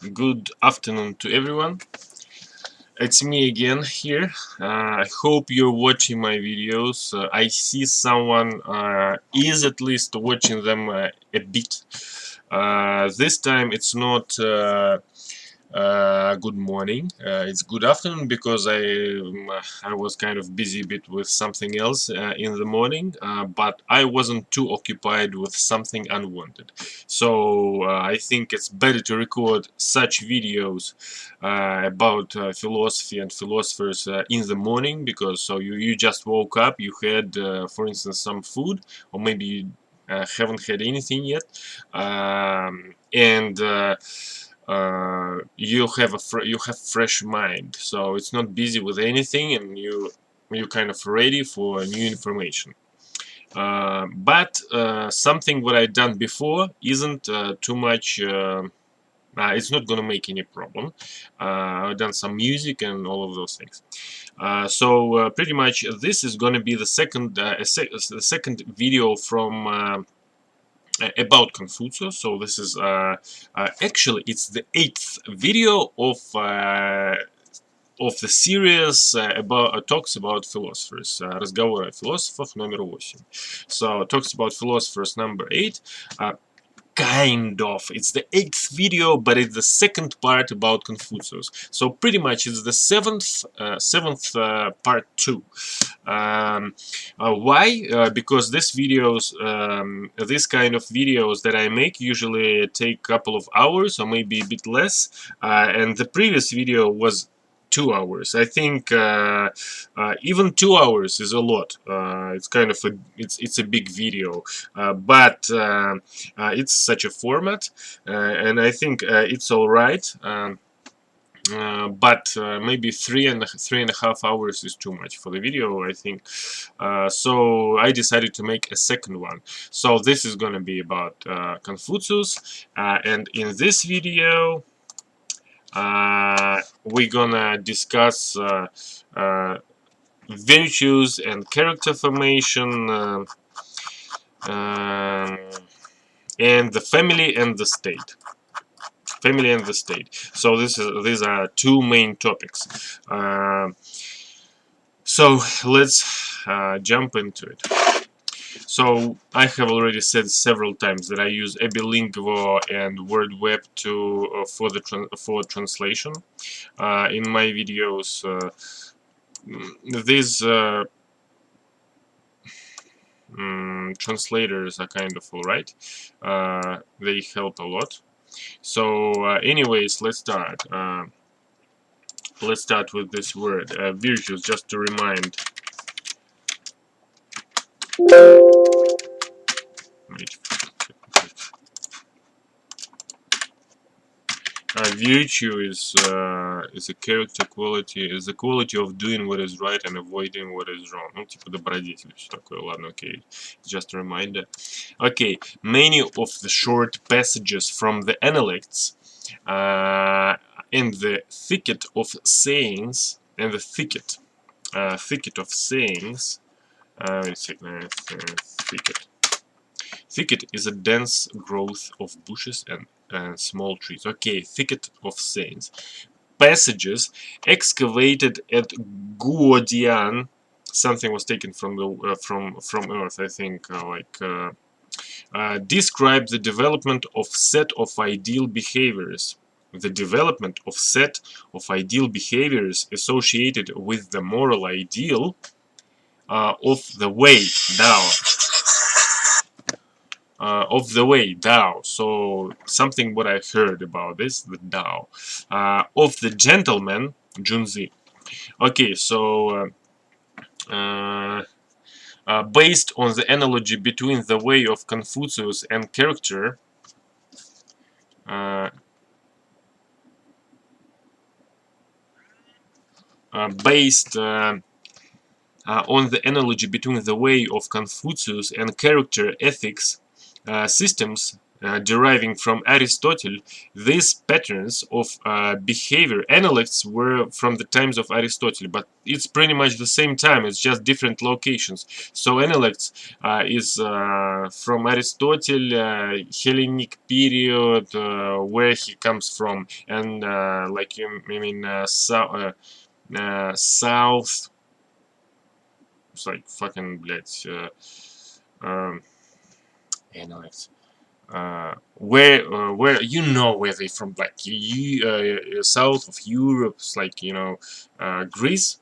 Good afternoon to everyone. It's me again here. I hope you're watching my videos. I see someone is at least watching them a bit. This time it's not good morning. It's good afternoon because I was kind of busy a bit with something else in the morning, but I wasn't too occupied with something unwanted. So I think it's better to record such videos about philosophy and philosophers in the morning, because so you just woke up, you had for instance some food, or maybe you haven't had anything yet, and you have fresh mind, so it's not busy with anything, and you're kind of ready for new information. But something what I've done before isn't too much. It's not gonna make any problem. I've done some music and all of those things. So pretty much this is gonna be the second video from about Confucius. So this is actually it's the 8th video of the series about talks about philosophers. Разговоры о философах номер 8. So talks about philosophers number 8. Kind of. It's the 8th video, but it's the second part about Confucius. So pretty much it's the seventh part 2. Why? Because this kind of videos that I make usually take a couple of hours or maybe a bit less, and the previous video was 2 hours. I think even 2 hours is a lot. It's kind of it's a big video, but it's such a format, and I think it's all right. But maybe three and a half hours is too much for the video, I think. So I decided to make a second one. So this is gonna be about Confucius, and in this video we're gonna discuss virtues and character formation, and the family and the state. Family and the state. So these are two main topics. So let's jump into it. So I have already said several times that I use Ebilingvo and WordWeb for translation in my videos. These translators are kind of alright. They help a lot. So anyways, let's start. Let's start with this word, virtues, just to remind. Virtue is a character quality, is the quality of doing what is right and avoiding what is wrong. Ну, типа добродетель, все такое. Ладно, okay. Just a reminder. Okay, many of the short passages from the Analects in the thicket of sayings, and the thicket of sayings. Thicket. Thicket is a dense growth of bushes and small trees. Okay, thicket of sayings. Passages excavated at Guodian. Something was taken from the from Earth, I think. Describe the development of set of ideal behaviors. The development of set of ideal behaviors associated with the moral ideal of the way, Dao. Of the way, Dao. So something what I heard about this, the Dao. Of the gentleman, Junzi. Okay, so based on the analogy between the way of Confucius and character, based on the analogy between the way of Confucius and character ethics systems, deriving from Aristotle, these patterns of behavior analogues were from the times of Aristotle, but it's pretty much the same time, it's just different locations. So analogues is from Aristotle, Hellenic period, where he comes from, and like you, I mean, south, it's like fucking, блядь, analogues. Where you know where they from, like south of Europe, it's like, you know, Greece,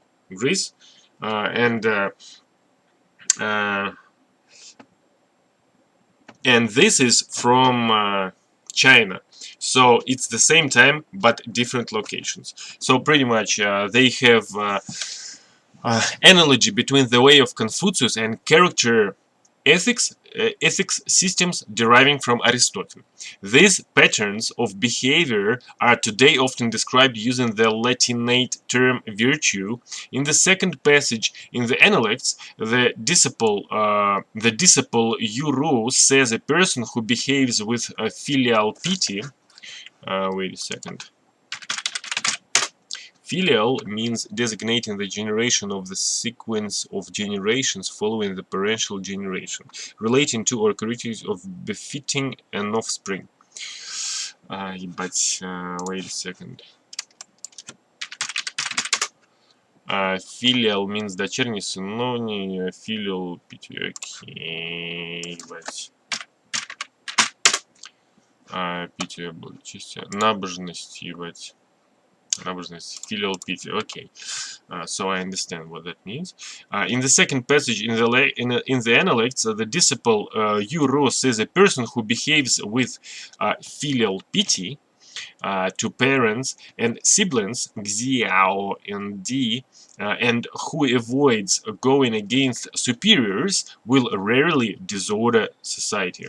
and this is from China. So it's the same time but different locations. So pretty much they have analogy between the way of Confucius and character ethics systems deriving from Aristotle. These patterns of behavior are today often described using the Latinate term virtue. In the second passage in the Analects, the disciple Yuru says a person who behaves with filial piety. Wait a second. Filial means designating the generation of the sequence of generations following the parental generation, relating to or characteristics of befitting an offspring. Ебать, wait a second. Filial means дочерний, сыновний, filial, окей, ебать. Питие благочестие, набожность, ебать. Filial piety. Okay, so I understand what that means. In the second passage in the Analects, the disciple Yuru says a person who behaves with filial piety to parents and siblings, Xiao and Di, and who avoids going against superiors will rarely disorder society.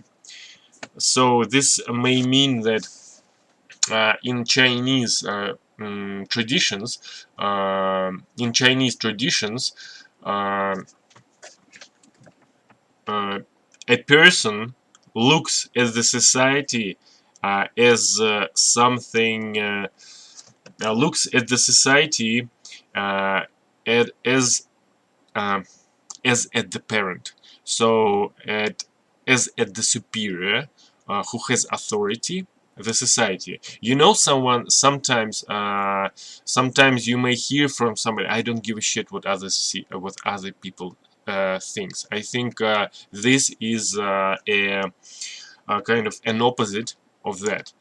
So this may mean that in Chinese traditions, a person looks at the society as something. Looks at the society as at the parent. So as at the superior who has authority. The society, you know, someone sometimes you may hear from somebody, I don't give a shit what others see, what other people thinks. I think this is a kind of an opposite of that.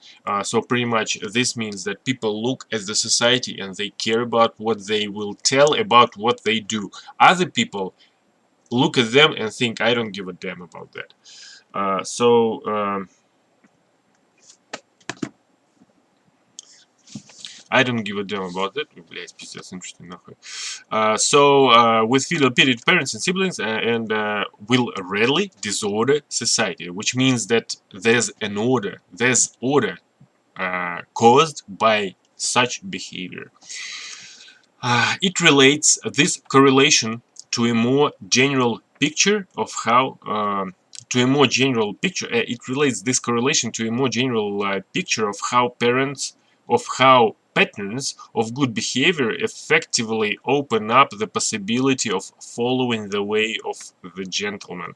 So pretty much this means that people look at the society and they care about what they will tell about what they do. Other people look at them and think, I don't give a damn about that. I don't give a damn about that. Блять, пиздец, interesting, нахуй. With filial piety, parents and siblings and will rarely disorder society, which means that there's order caused by such behavior. It relates this correlation to a more general picture of how it relates this correlation to a more general picture of how patterns of good behavior effectively open up the possibility of following the way of the gentleman.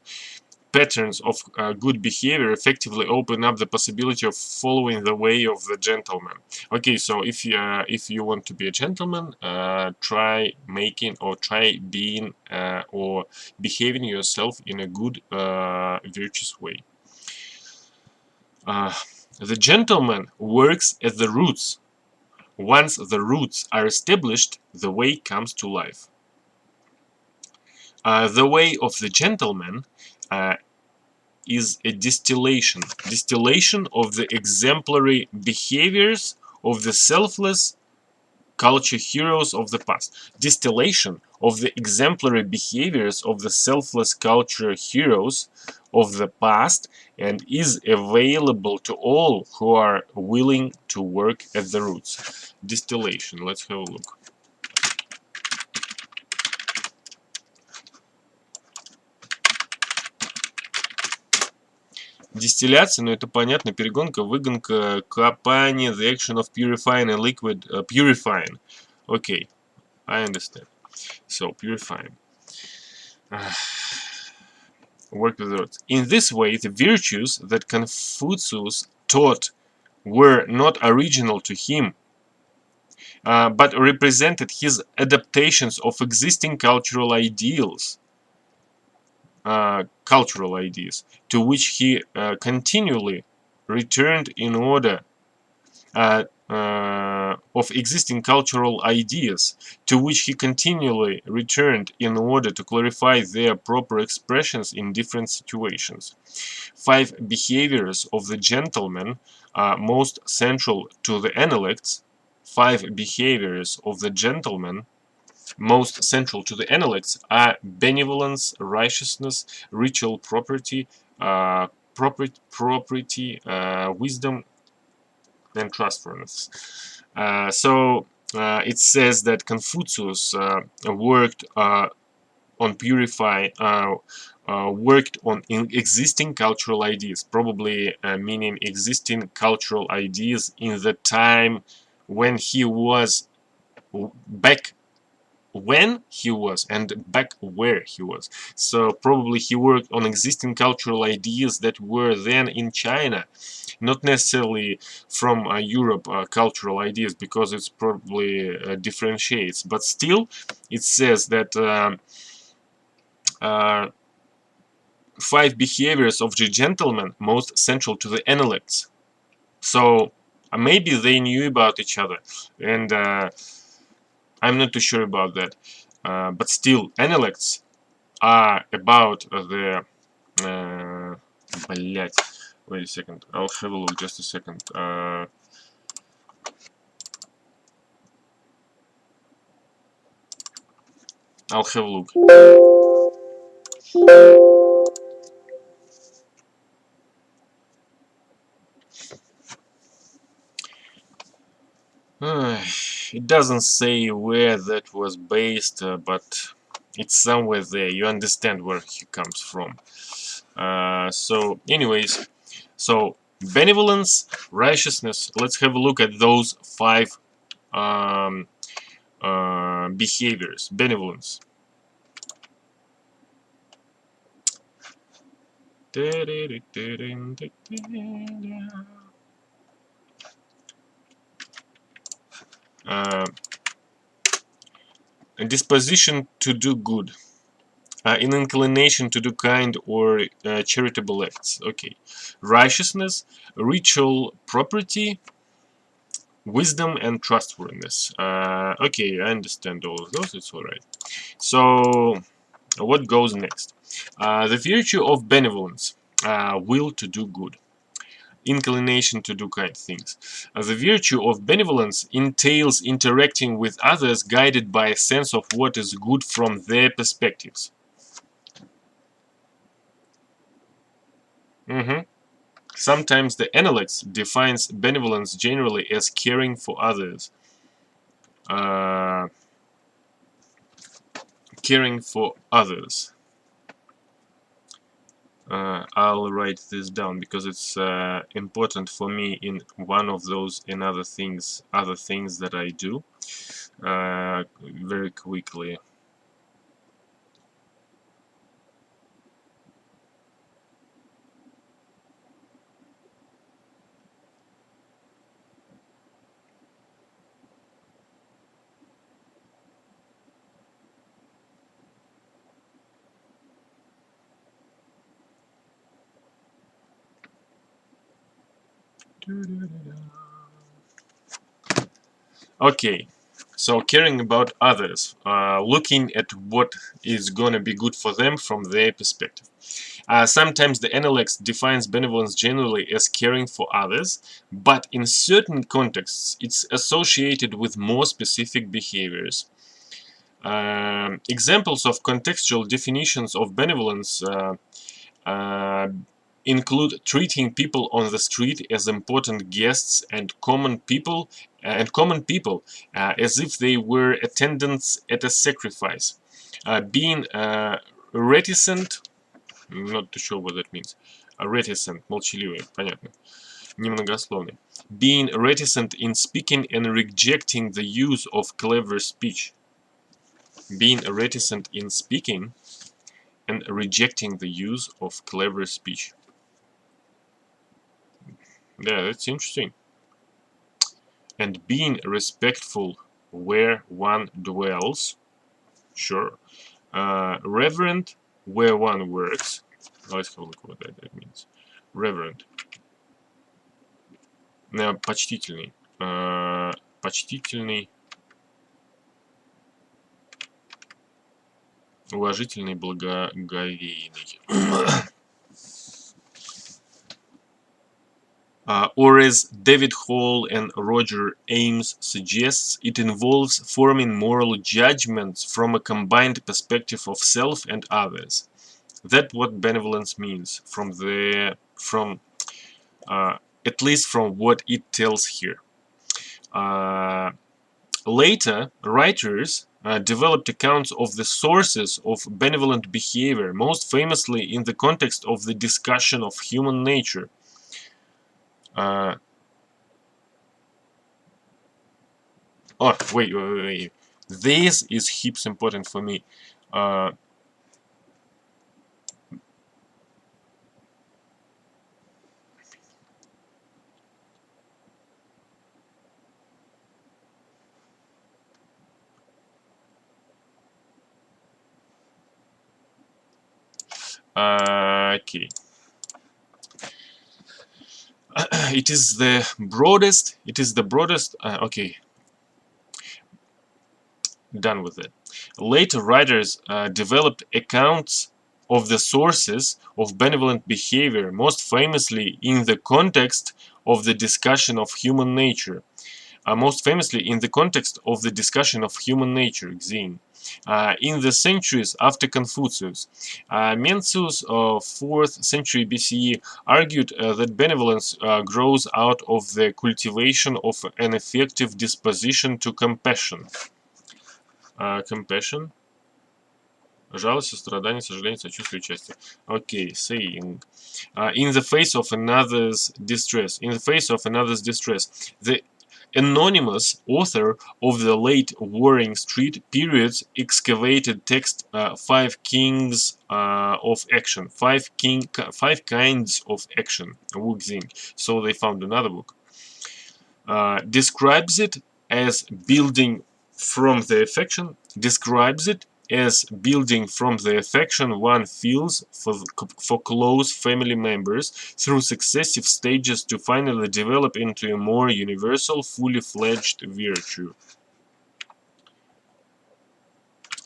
Patterns of good behavior effectively open up the possibility of following the way of the gentleman. Okay, so if you want to be a gentleman, try being or behaving yourself in a good, virtuous way. The gentleman works at the roots. Once the roots are established, the way comes to life. The way of the gentleman is a distillation of the exemplary behaviors of the selfless culture heroes of the past. Distillation of the exemplary behaviors of the selfless culture heroes of the past, and is available to all who are willing to work at the roots. Distillation, let's have a look. Дистилляция, ну это понятно, перегонка, выгонка, копание, the action of purifying a liquid, purifying. Okay, I understand. So, purifying. Work with the words. In this way, the virtues that Confucius taught were not original to him, but represented his adaptations of existing cultural ideals, to which he continually returned in order of existing cultural ideas, to which he continually returned in order to clarify their proper expressions in different situations. 5 behaviors of the gentleman are most central to the intellects. 5 behaviors of the gentleman most central to the intellects are benevolence, righteousness, ritual propriety, wisdom, and trustworthiness. It says that Confucius worked on worked on existing cultural ideas, probably meaning existing cultural ideas in the time when he was back when he was and back where he was. So probably he worked on existing cultural ideas that were then in China, not necessarily from Europe cultural ideas, because it's probably differentiates. But still, it says that 5 behaviors of the gentleman most central to the intellects. So maybe they knew about each other, and I'm not too sure about that. But still, intellects are about the блять. Wait a second, I'll have a look, just a second. I'll have a look. It doesn't say where that was based, but it's somewhere there. You understand where he comes from. So anyways, so benevolence, righteousness. Let's have a look at those 5 behaviors. Benevolence. A disposition to do good. An inclination to do kind or charitable acts. Okay. Righteousness, ritual propriety, wisdom, and trustworthiness. Okay, I understand all of those. It's all right. So, what goes next? The virtue of benevolence, will to do good, inclination to do kind things. The virtue of benevolence entails interacting with others guided by a sense of what is good from their perspectives. Sometimes the analects defines benevolence generally as caring for others. Caring for others. I'll write this down because it's important for me in one of those and other things that I do very quickly. Okay, so caring about others, looking at what is going to be good for them from their perspective. Sometimes the analects defines benevolence generally as caring for others, but in certain contexts it's associated with more specific behaviors. Examples of contextual definitions of benevolence include treating people on the street as important guests and common people as if they were attendants at a sacrifice, being reticent, not too sure what that means, Reticent, молчаливый, понятно. Немногословный. Being reticent in speaking and rejecting the use of clever speech. Being reticent in speaking and rejecting the use of clever speech. Yeah, that's interesting. And being respectful where one dwells. Sure. Reverent where one works. Let's have a look what that means. Reverent. Почтительный. Почтительный. Уважительный, благоговейный. Or as David Hall and Roger Ames suggests, it involves forming moral judgments from a combined perspective of self and others. That's what benevolence means, at least from what it tells here. Later, writers developed accounts of the sources of benevolent behavior, most famously in the context of the discussion of human nature. Wait. This is heaps important for me. Okay. It is the broadest. Okay. Done with it. Later writers developed accounts of the sources of benevolent behavior, most famously in the context of the discussion of human nature. Xin. In the centuries after Confucius, Mencius, 4th century BCE, argued that benevolence grows out of the cultivation of an effective disposition to compassion. Compassion. Жалость, сострадание, сожаление, сочувствие, участие. Okay, saying. In the face of another's distress. The anonymous author of the late Warring Street periods excavated text Five Kinds of Action. Five Kinds of Action. So they found another book. Describes it as building from the affection one feels for close family members through successive stages to finally develop into a more universal, fully fledged virtue.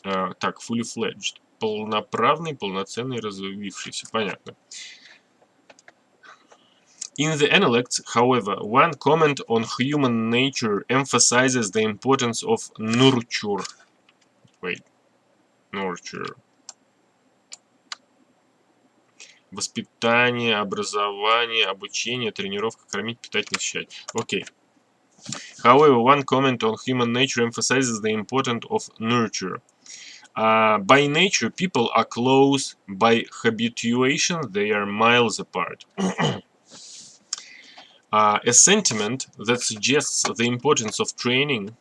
Так, fully fledged. Полноправный, полноценный, развившийся. Понятно. In the Analects, however, one comment on human nature emphasizes the importance of nurture. Nurture. Воспитание, образование, обучение, тренировка, кормить, питать, насыщать. Okay. However, one comment on human nature emphasizes the importance of nurture. By nature, people are close. By habituation, they are miles apart. A sentiment that suggests the importance of training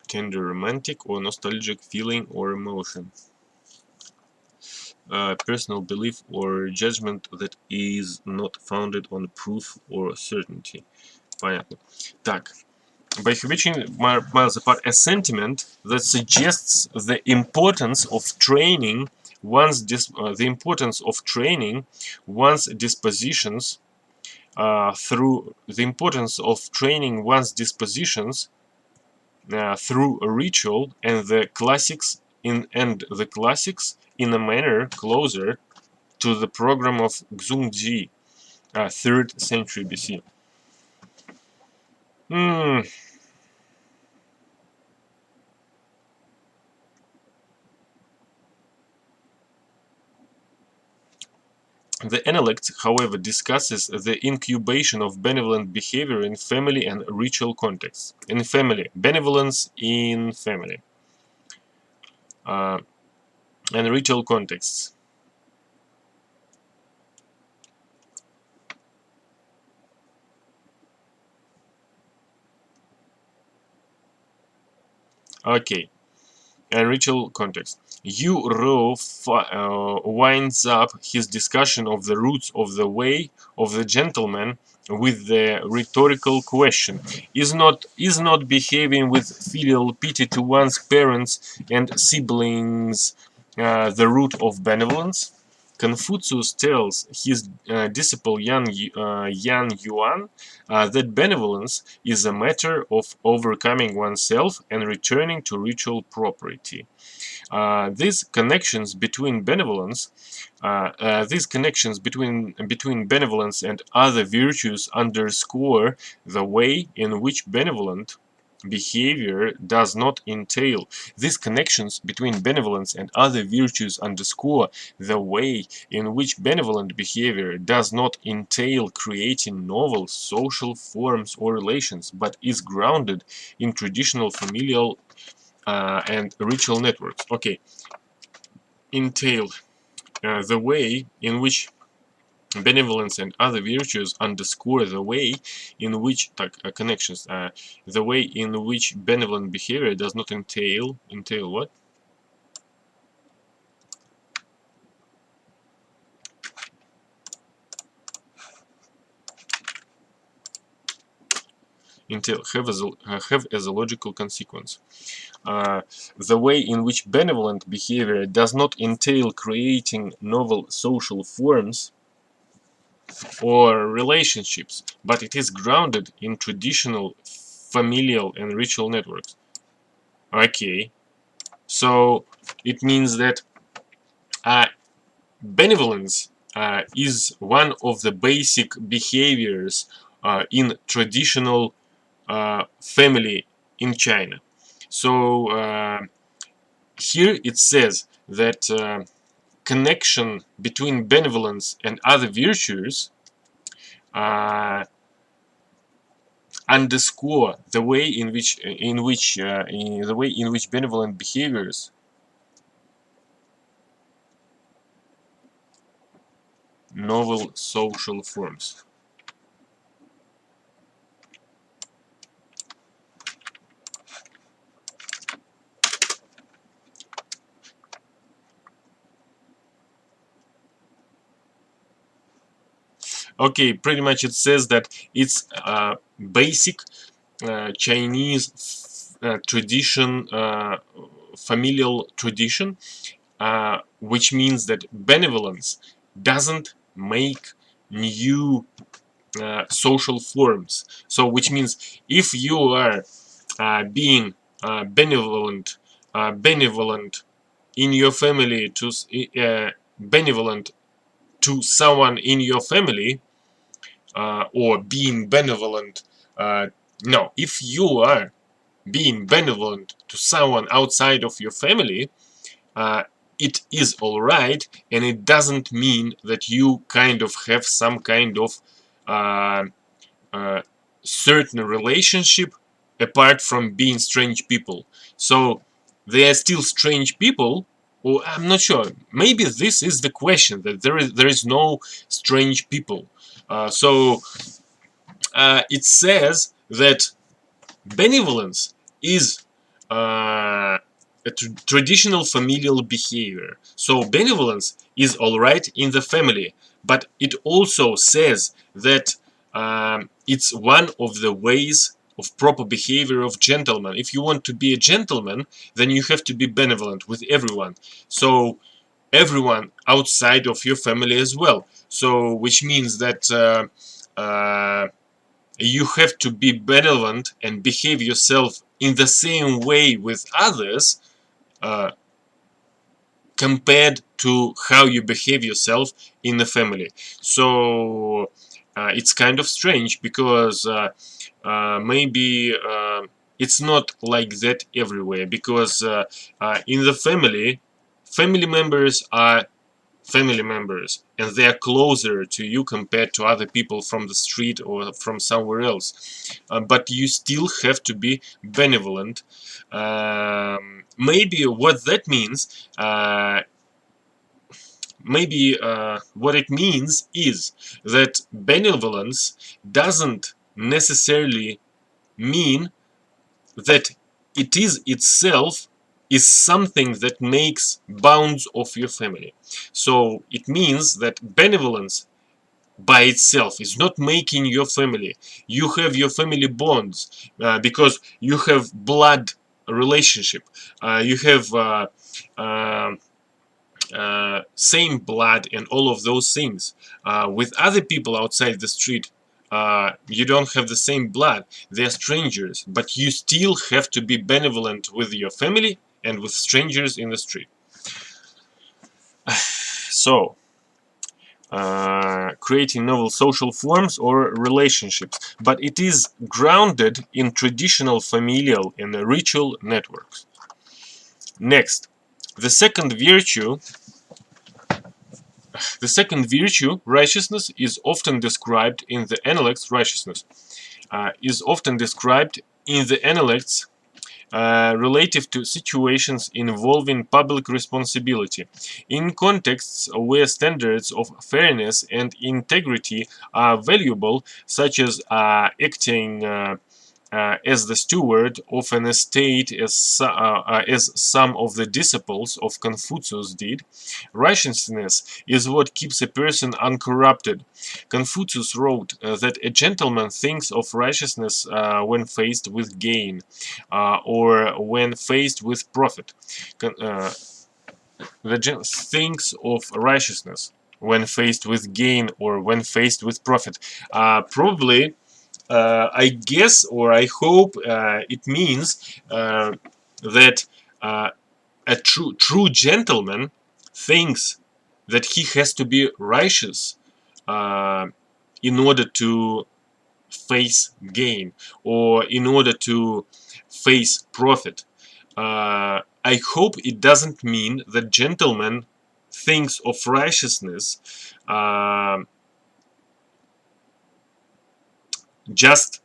tender romantic or nostalgic feeling or emotion. Personal belief or judgment that is not founded on proof or certainty. Понятно. Так. By habituation, miles apart, a sentiment that suggests the importance of training one's dispositions through through a ritual and the classics in a manner closer to the program of Xungji, 3rd century BC. The analect, however, discusses the incubation of benevolent behavior in family and ritual contexts. In family, benevolence in family and ritual contexts. Okay, and ritual context. Yu Rou winds up his discussion of the roots of the way of the gentleman with the rhetorical question: Is not behaving with filial pity to one's parents and siblings the root of benevolence? Confucius tells his disciple Yan Yuan that benevolence is a matter of overcoming oneself and returning to ritual propriety. These connections between benevolence and other virtues underscore the way in which benevolent behavior does not entail. These connections between benevolence and other virtues underscore the way in which benevolent behavior does not entail creating novel social forms or relations, but is grounded in traditional familial and ritual networks. Okay, entail the way in which benevolence and other virtues underscore the way in which connections, the way in which benevolent behavior does not entail what? Entail have as a logical consequence. The way in which benevolent behavior does not entail creating novel social forms or relationships, but it is grounded in traditional familial and ritual networks. Okay, so it means that benevolence is one of the basic behaviors in traditional family in China. So here it says that connection between benevolence and other virtues underscore the way in which benevolent behaviors novel social forms. Okay, pretty much it says that it's basic Chinese tradition, familial tradition, which means that benevolence doesn't make new social forms. So, which means if you are being benevolent in your family to benevolent to someone in your family, or being benevolent. No, if you are being benevolent to someone outside of your family, it is all right, and it doesn't mean that you kind of have some kind of uh, certain relationship apart from being strange people. So they are still strange people, or I'm not sure. Maybe this is the question, that there is no strange people. So it says that benevolence is a traditional familial behavior. So benevolence is all right in the family, but it also says that it's one of the ways of proper behavior of gentlemen. If you want to be a gentleman, then you have to be benevolent with everyone. So everyone outside of your family as well. So which means that you have to be benevolent and behave yourself in the same way with others uh, compared to how you behave yourself in the family. So it's kind of strange, because maybe it's not like that everywhere, because in the family members are family members, and they are closer to you compared to other people from the street or from somewhere else. But you still have to be benevolent. Maybe what that means, what it means is that benevolence doesn't necessarily mean that it is itself is something that makes bounds of your family. So it means that benevolence by itself is not making your family. You have your family bonds because you have blood relationship. You have same blood and all of those things. With other people outside the street, you don't have the same blood. They're strangers, but you still have to be benevolent with your family and with strangers in the street. So, creating novel social forms or relationships, but it is grounded in traditional familial and ritual networks. Next, the second virtue, righteousness, is often described in the Analects. Relative to situations involving public responsibility, in contexts where standards of fairness and integrity are valuable, such as acting as the steward of an estate, as some of the disciples of Confucius did. Righteousness is what keeps a person uncorrupted. Confucius wrote that a gentleman thinks of righteousness when faced with gain, or when faced with profit. Thinks of righteousness when faced with gain or when faced with profit. Probably, I guess, or I hope it means that a true gentleman thinks that he has to be righteous in order to face gain or in order to face profit. I hope it doesn't mean that gentleman thinks of righteousness just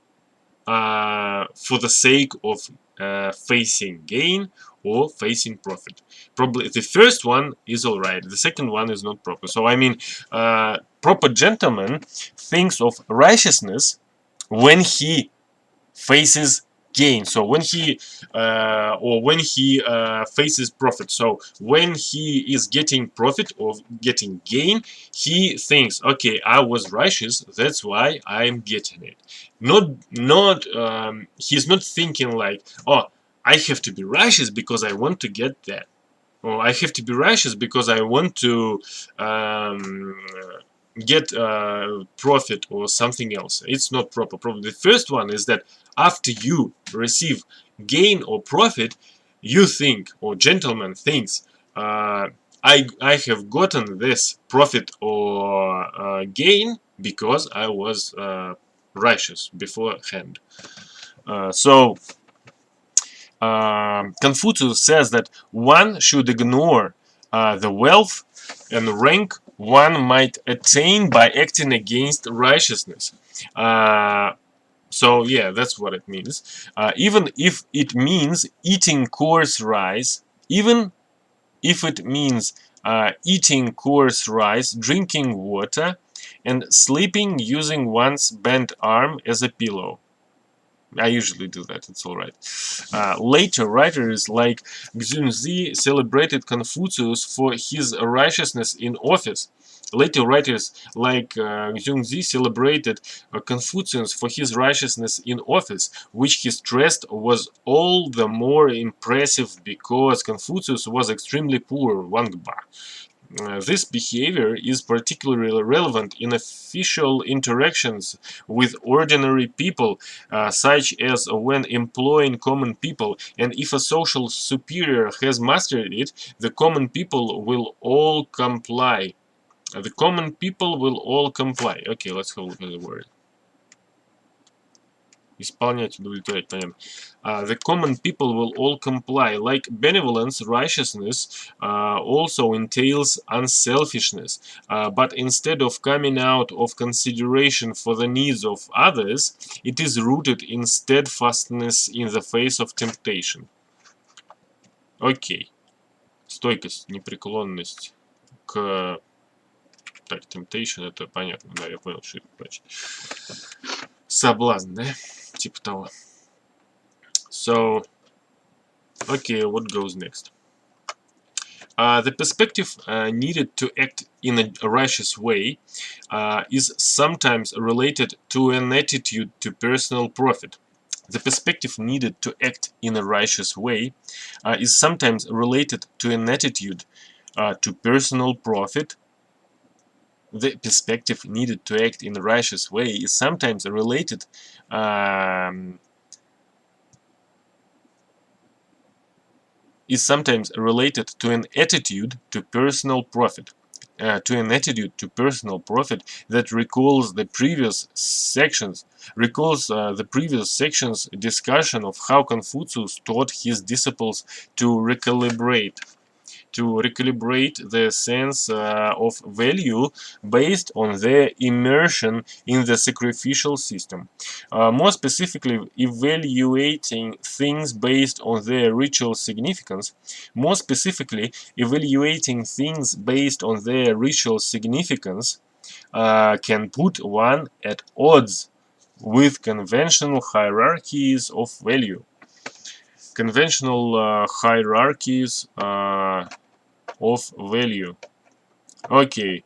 for the sake of facing gain or facing profit. Probably the first one is alright, the second one is not proper. So I mean, proper gentleman thinks of righteousness when he faces gain. So when he faces profit. So when he is getting profit or getting gain, he thinks, okay, I was righteous, that's why I'm getting it. He's not thinking like, oh, I have to be righteous because I want to get that, or I have to be righteous because I want to get profit or something else. It's not proper. Probably the first one is that after you receive gain or profit, you think, or gentleman thinks, I have gotten this profit or gain because I was righteous beforehand. Confucius says that one should ignore the wealth and rank one might attain by acting against righteousness. So yeah, that's what it means. Even if it means eating coarse rice, even if it means eating coarse rice, drinking water, and sleeping using one's bent arm as a pillow. I usually do that, it's alright. Later writers like Xunzi celebrated Confucius for his righteousness in office. Later writers like Xunzi celebrated Confucius for his righteousness in office, which he stressed was all the more impressive because Confucius was extremely poor, Wangba. This behavior is particularly relevant in official interactions with ordinary people, such as when employing common people, and if a social superior has mastered it, the common people will all comply. The common people will all comply. Okay, let's have a look at the word. Исполнять, удовлетворять, понятно. The common people will all comply. Like benevolence, righteousness also entails unselfishness. But instead of coming out of consideration for the needs of others, it is rooted in steadfastness in the face of temptation. Окей. Стойкость, непреклонность к... Так, temptation, это понятно, да, я понял, что это значит. Соблазн, да? Типа того. So, okay, what goes next? The perspective needed to act in a righteous way is sometimes related to an attitude to personal profit. The perspective needed to act in a righteous way is sometimes related to an attitude to personal profit. The perspective needed to act in a righteous way is sometimes related to an attitude to personal profit. That recalls the previous sections discussion of how Confucius taught his disciples to recalibrate the sense of value based on their immersion in the sacrificial system. More specifically, evaluating things based on their ritual significance. Can put one at odds with conventional hierarchies of value. Okay,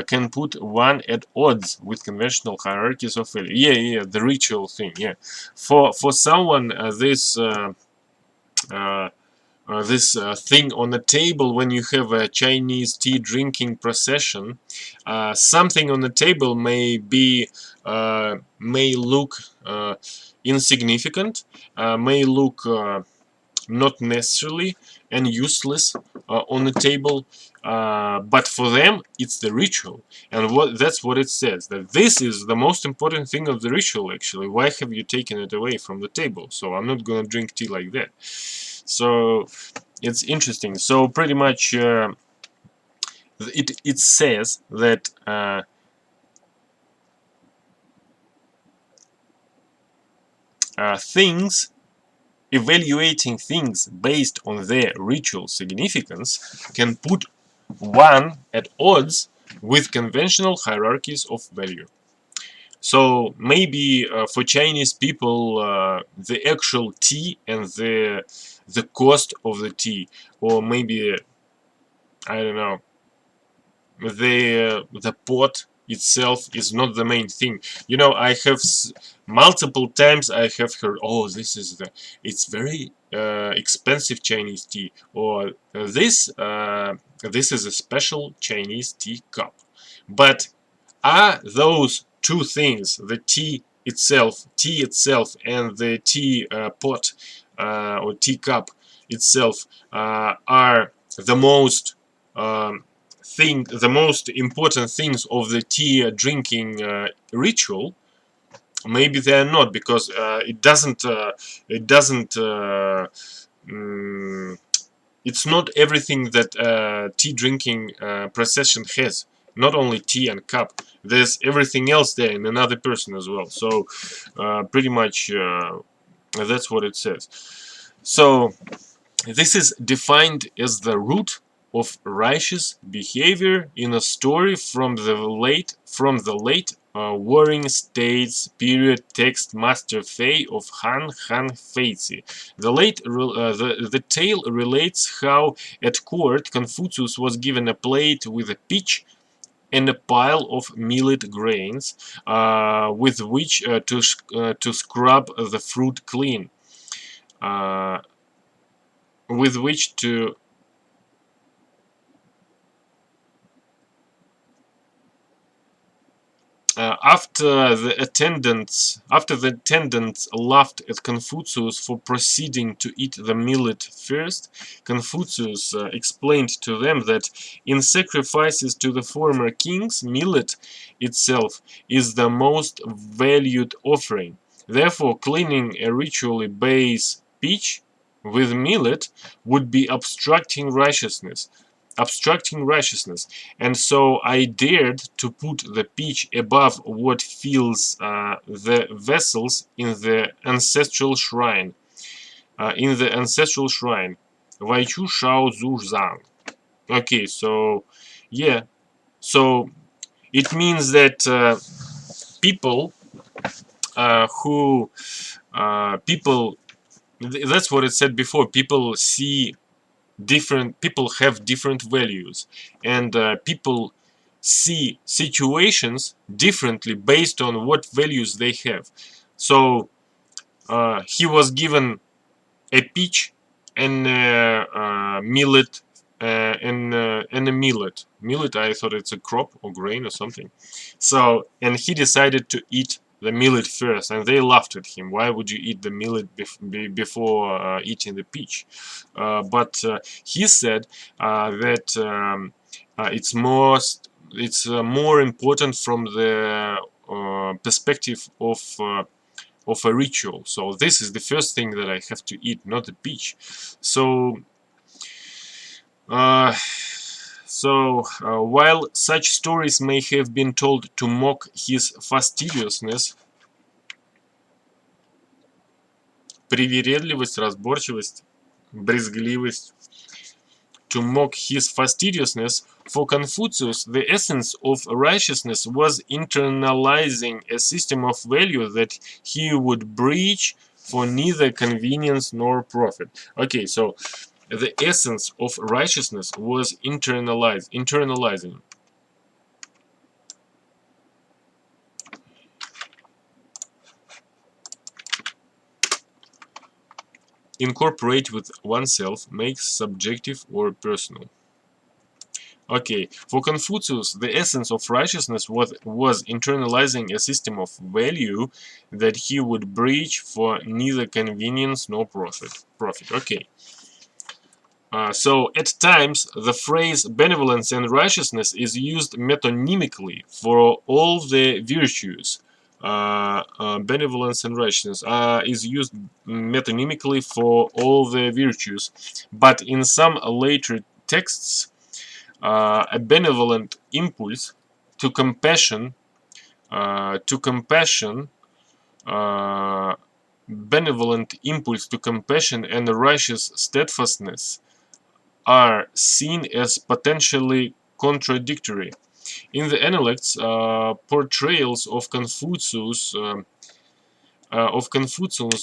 can put one at odds with conventional hierarchies of value. Yeah, the ritual thing. Yeah, for someone, this thing on the table when you have a Chinese tea drinking procession, something on the table may look insignificant, may look not necessarily and useless on the table, but for them it's the ritual, and that's what it says, that this is the most important thing of the ritual. Actually, why have you taken it away from the table? So I'm not gonna drink tea like that. So it's interesting. So pretty much it says that evaluating things based on their ritual significance can put one at odds with conventional hierarchies of value. So maybe for Chinese people, the actual tea and the cost of the tea, or maybe, I don't know, the pot itself is not the main thing. You know, I have multiple times I have heard, oh, it's very expensive Chinese tea, or this is a special Chinese tea cup. But are those two things, the tea itself and the tea pot or teacup itself, are the most the most important things of the tea drinking ritual? Maybe they are not, because it's not everything that tea drinking procession has. Not only tea and cup, there's everything else there in another person as well. So pretty much that's what it says. So this is defined as the root of righteous behavior in a story from the late Warring States period text Master Fei of Han Feizi. The tale relates how at court Confucius was given a plate with a peach and a pile of millet grains with which to scrub the fruit clean. With which to after the attendants laughed at Confucius for proceeding to eat the millet first, Confucius explained to them that in sacrifices to the former kings, millet itself is the most valued offering. Therefore, cleaning a ritually base pitch with millet would be obstructing righteousness. And so I dared to put the pitch above what fills the vessels in the ancestral shrine. Waichu Shao Zu Zhang. Okay, so yeah, so it means that people who people that's what it said before. People have different values, and people see situations differently based on what values they have. So he was given a peach and millet and a millet. Millet, I thought it's a crop or grain or something. So, and he decided to eat the millet first, and they laughed at him. Why would you eat the millet before eating the peach? But he said that it's more important from the perspective of a ritual. So this is the first thing that I have to eat, not the peach. So while such stories may have been told to mock his fastidiousness, привередливость, разборчивость, брезгливость, to mock his fastidiousness, for Confucius, the essence of righteousness was internalizing a system of value that he would breach for neither convenience nor profit. Okay, so the essence of righteousness was internalizing. Incorporate with oneself, makes subjective or personal. Okay, for Confucius, the essence of righteousness was internalizing a system of value that he would breach for neither convenience nor profit. Okay. So at times, the phrase benevolence and righteousness is used metonymically for all the virtues. Benevolence and righteousness is used metonymically for all the virtues, but in some later texts, a benevolent impulse to compassion, benevolent impulse to compassion and righteous steadfastness are seen as potentially contradictory. In the Analects, portrayals of Confucius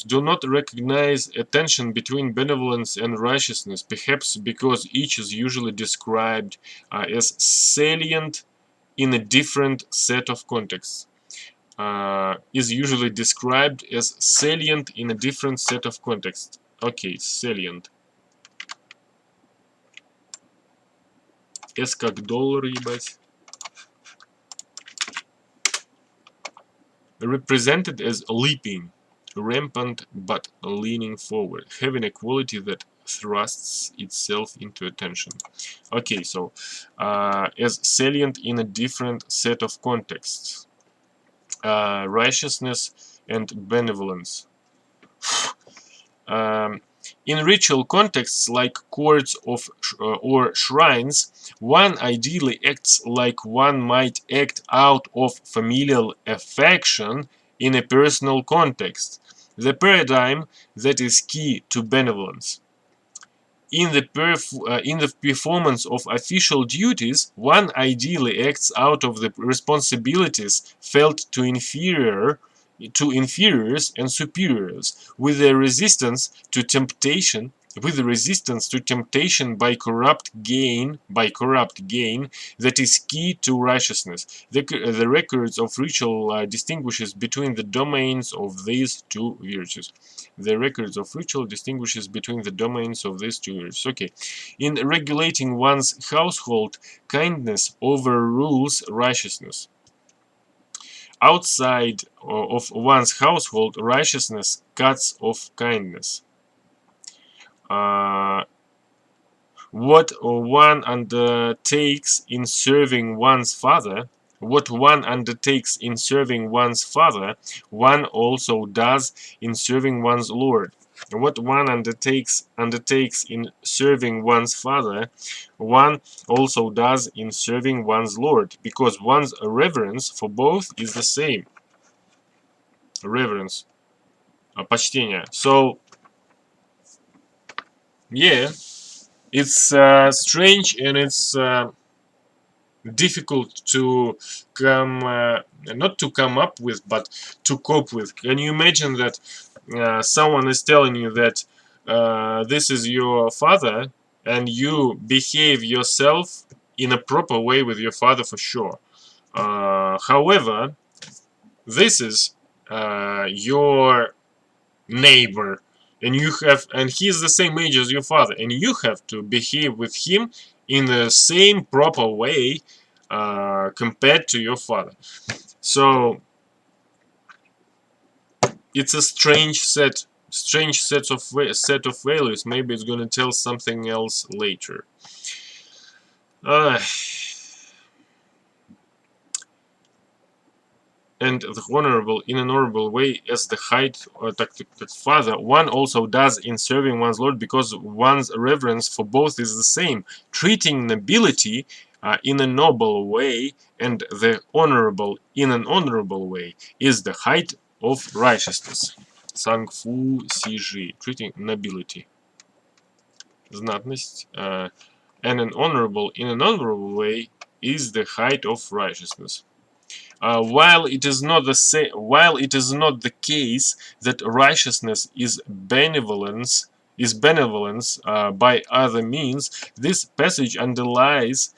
do not recognize a tension between benevolence and righteousness, perhaps because each is usually described as salient in a different set of contexts. Okay, salient. S как доллар, ебать. Represented as leaping, rampant but leaning forward, having a quality that thrusts itself into attention. Okay, so as salient in a different set of contexts. Righteousness and benevolence. In ritual contexts like courts or shrines, one ideally acts like one might act out of familial affection in a personal context, the paradigm that is key to benevolence. In the performance of official duties, one ideally acts out of the responsibilities felt to inferiors and superiors, with a resistance to temptation by corrupt gain that is key to righteousness. The records of ritual distinguishes between the domains of these two virtues. Okay. In regulating one's household, kindness overrules righteousness. Outside of one's household, righteousness cuts off kindness. What one undertakes in serving one's father, What one undertakes in serving one's father, one also does in serving one's lord. What one undertakes in serving one's father, one also does in serving one's lord, because one's reverence for both is the same. Reverence, почтение. So, yeah, it's strange and it's difficult to come, not to come up with, but to cope with. Can you imagine that someone is telling you that this is your father, and you behave yourself in a proper way with your father for sure. However, this is your neighbor, and he's the same age as your father, and you have to behave with him in the same proper way compared to your father. So it's a strange set of values. Maybe it's going to tell something else later. And the honorable in an honorable way as the height father, one also does in serving one's lord, because one's reverence for both is the same. Treating nobility in a noble way and the honorable in an honorable way is the height of righteousness. Конфуций. Treating nobility, знатность, and an honorable in an honorable way is the height of righteousness. While it is not the case that righteousness is benevolence by other means, this passage underlines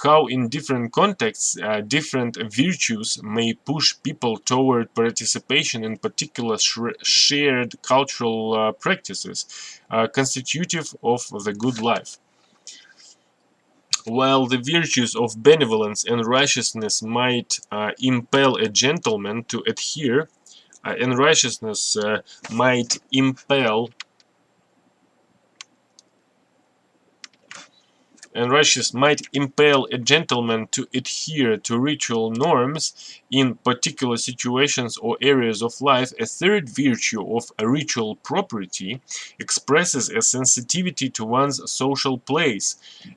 how in different contexts different virtues may push people toward participation in particular shared cultural practices constitutive of the good life. While the virtues of benevolence and righteousness might impel a gentleman to adhere, and righteousness might impel a gentleman to adhere to ritual norms in particular situations or areas of life, a third virtue of a ritual propriety expresses a sensitivity to one's social place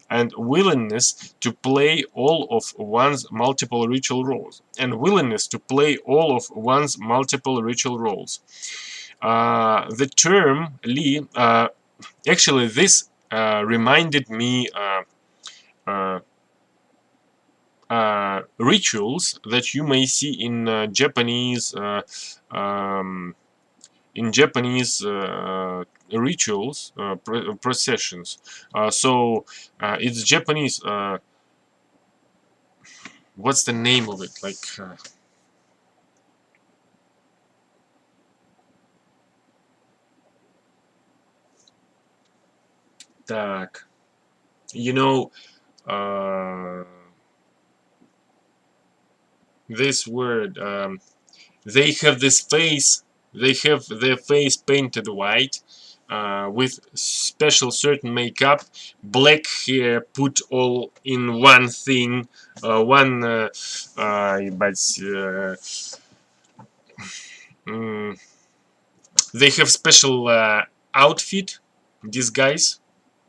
and willingness to play all of one's multiple ritual roles. The term Li, actually, this reminded me rituals that you may see in Japanese rituals, processions. So it's Japanese. What's the name of it? Like. Так, you know, this word, they have this face, they have their face painted white with special certain makeup, black hair put all in one thing, they have special outfit, disguise.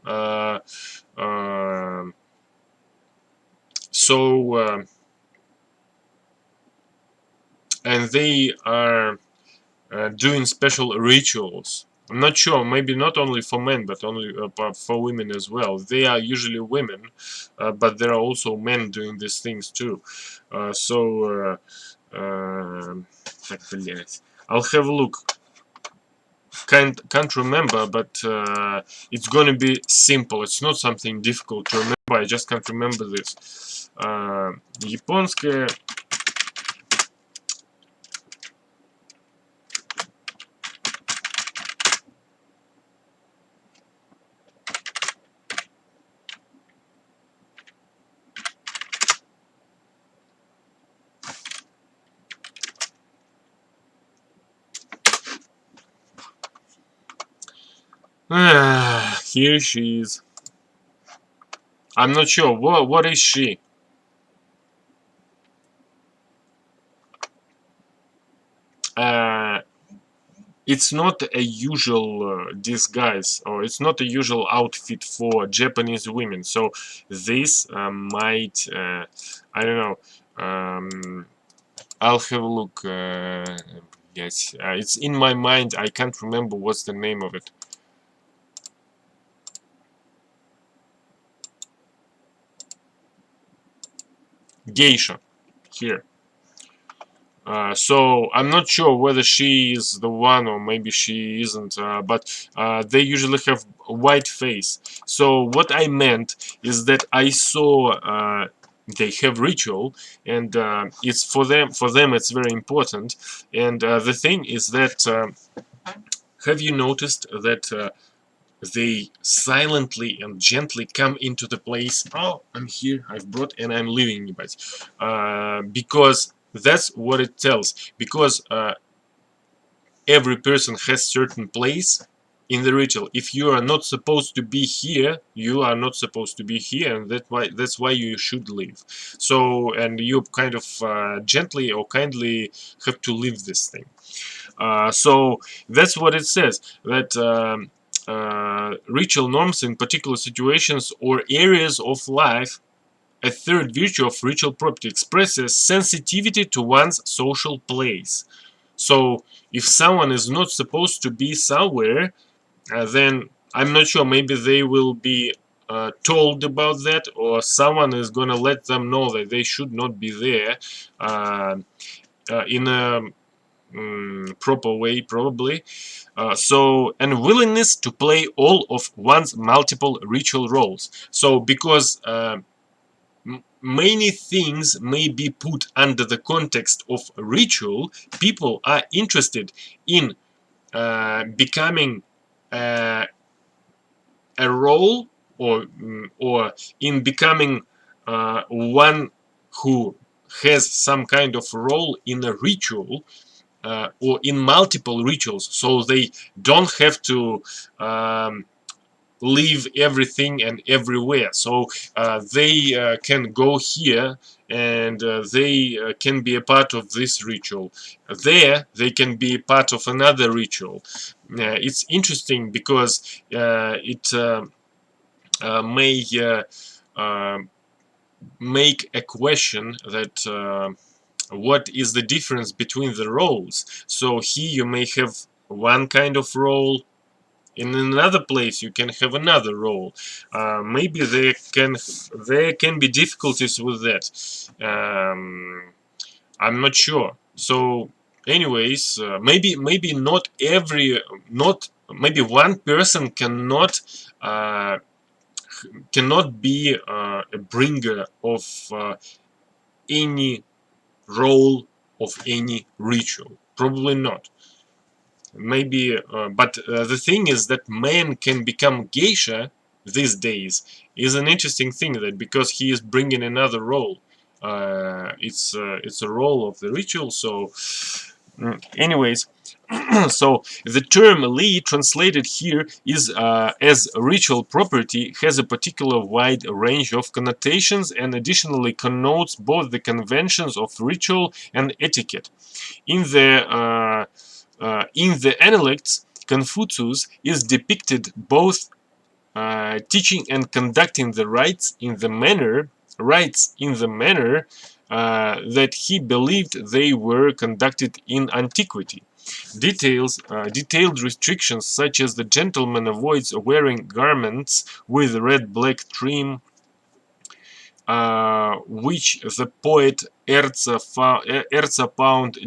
And they are doing special rituals. I'm not sure, maybe not only for men, but only for women as well. They are usually women, but there are also men doing these things too. I'll have a look. Can't remember, but it's gonna be simple. It's not something difficult to remember. I just can't remember this. Японское. Here she is. I'm not sure. What is she? it's not a usual disguise, or it's not a usual outfit for Japanese women. So this might, I don't know, I'll have a look. Yes, it's in my mind. I can't remember what's the name of it. Geisha, here. So I'm not sure whether she is the one or maybe she isn't, but they usually have a white face. So what I meant is that I saw they have ritual, and it's for them. For them, it's very important. And the thing is that have you noticed that they silently and gently come into the place? Oh, I'm here, I've brought, and I'm leaving, but because that's what it tells. Because every person has certain place in the ritual. If you are not supposed to be here, you are not supposed to be here, and that's why you should leave. So, and you kind of gently or kindly have to leave this thing. So that's what it says, that ritual norms in particular situations or areas of life. A third virtue of ritual property expresses sensitivity to one's social place. So if someone is not supposed to be somewhere, then I'm not sure, maybe they will be told about that, or someone is going to let them know that they should not be there in a proper way, probably. So, and willingness to play all of one's multiple ritual roles. So because many things may be put under the context of ritual, people are interested in becoming a role, or in becoming one who has some kind of role in a ritual, or in multiple rituals, so they don't have to leave everything and everywhere. So they can go here, and they can be a part of this ritual. There they can be part of another ritual. It's interesting because it may make a question that what is the difference between the roles. So here you may have one kind of role, in another place you can have another role. Maybe there can be difficulties with that. I'm not sure. So anyways, maybe not every, not maybe one person cannot be a bringer of any role of any ritual. Probably not. Maybe, but the thing is that man can become geisha these days is an interesting thing, that because he is bringing another role. It's a role of the ritual. So, anyways, so the term li translated here is as ritual property has a particular wide range of connotations, and additionally connotes both the conventions of ritual and etiquette. In the Analects, Confucius is depicted both teaching and conducting the rites in the manner that he believed they were conducted in antiquity. Detailed restrictions, such as the gentleman avoids wearing garments with red black trim, which the poet Erza Pound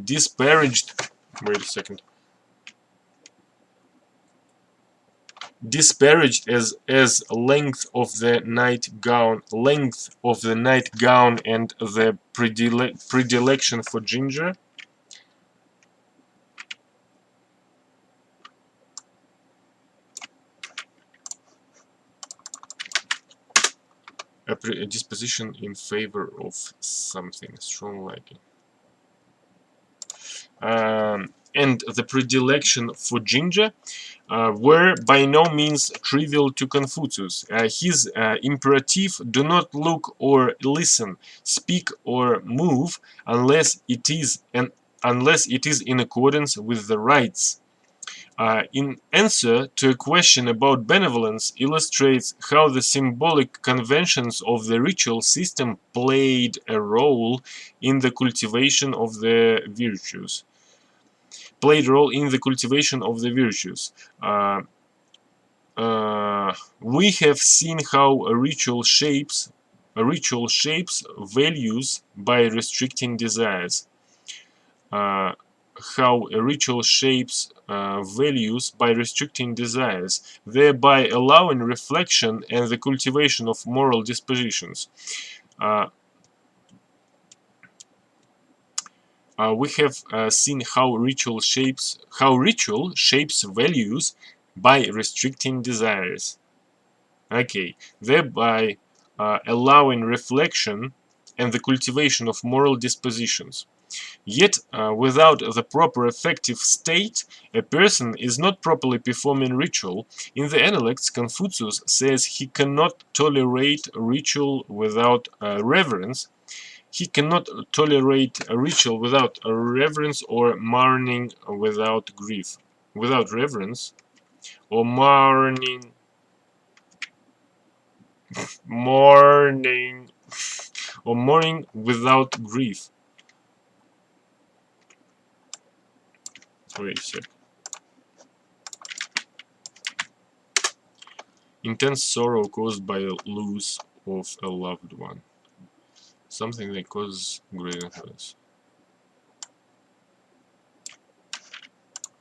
disparaged. Wait a second. Disparaged as length of the nightgown, and the predilection for ginger. A disposition in favor of something strong liking. And the predilection for ginger were by no means trivial to Confucius. His imperative, do not look or listen, speak or move, unless it is an unless it is in accordance with the rites. In answer to a question about benevolence illustrates how the symbolic conventions of the ritual system played a role in the cultivation of the virtues. We have seen how a ritual shapes values by restricting desires. Thereby allowing reflection and the cultivation of moral dispositions. We have seen how ritual shapes values by restricting desires. Okay, thereby allowing reflection and the cultivation of moral dispositions. Yet, without the proper affective state, a person is not properly performing ritual. In the Analects, Confucius says he cannot tolerate ritual without reverence. He cannot tolerate a ritual without reverence or mourning without grief. Without reverence or mourning without grief. Wait a sec. Intense sorrow caused by a loss of a loved one. Something that causes great happiness.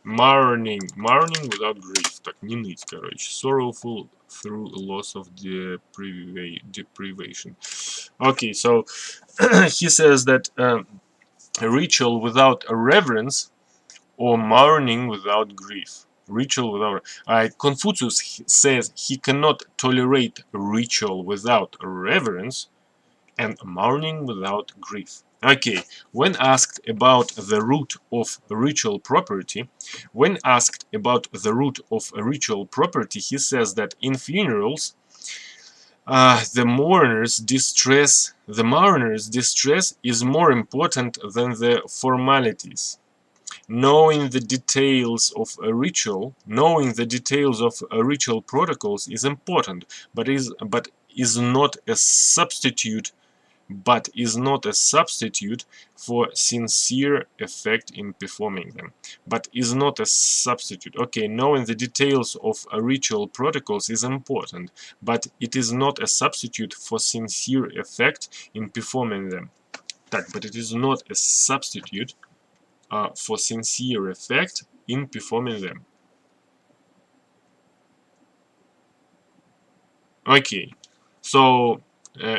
Mourning without grief. Так, не ныть, короче. Sorrowful through loss of deprivation. Okay, so he says that a ritual without a reverence or mourning without grief. Confucius says he cannot tolerate ritual without reverence and mourning without grief. Okay, when asked about the root of ritual propriety, he says that in funerals, the mourner's distress is more important than the formalities. Knowing the details of a ritual protocols is important, but is not a substitute for sincere effect in performing them. Okay, knowing the details of a ritual protocols is important, but it is not a substitute for sincere effect in performing them. But it is not a substitute for sincere effect in performing them. Okay, so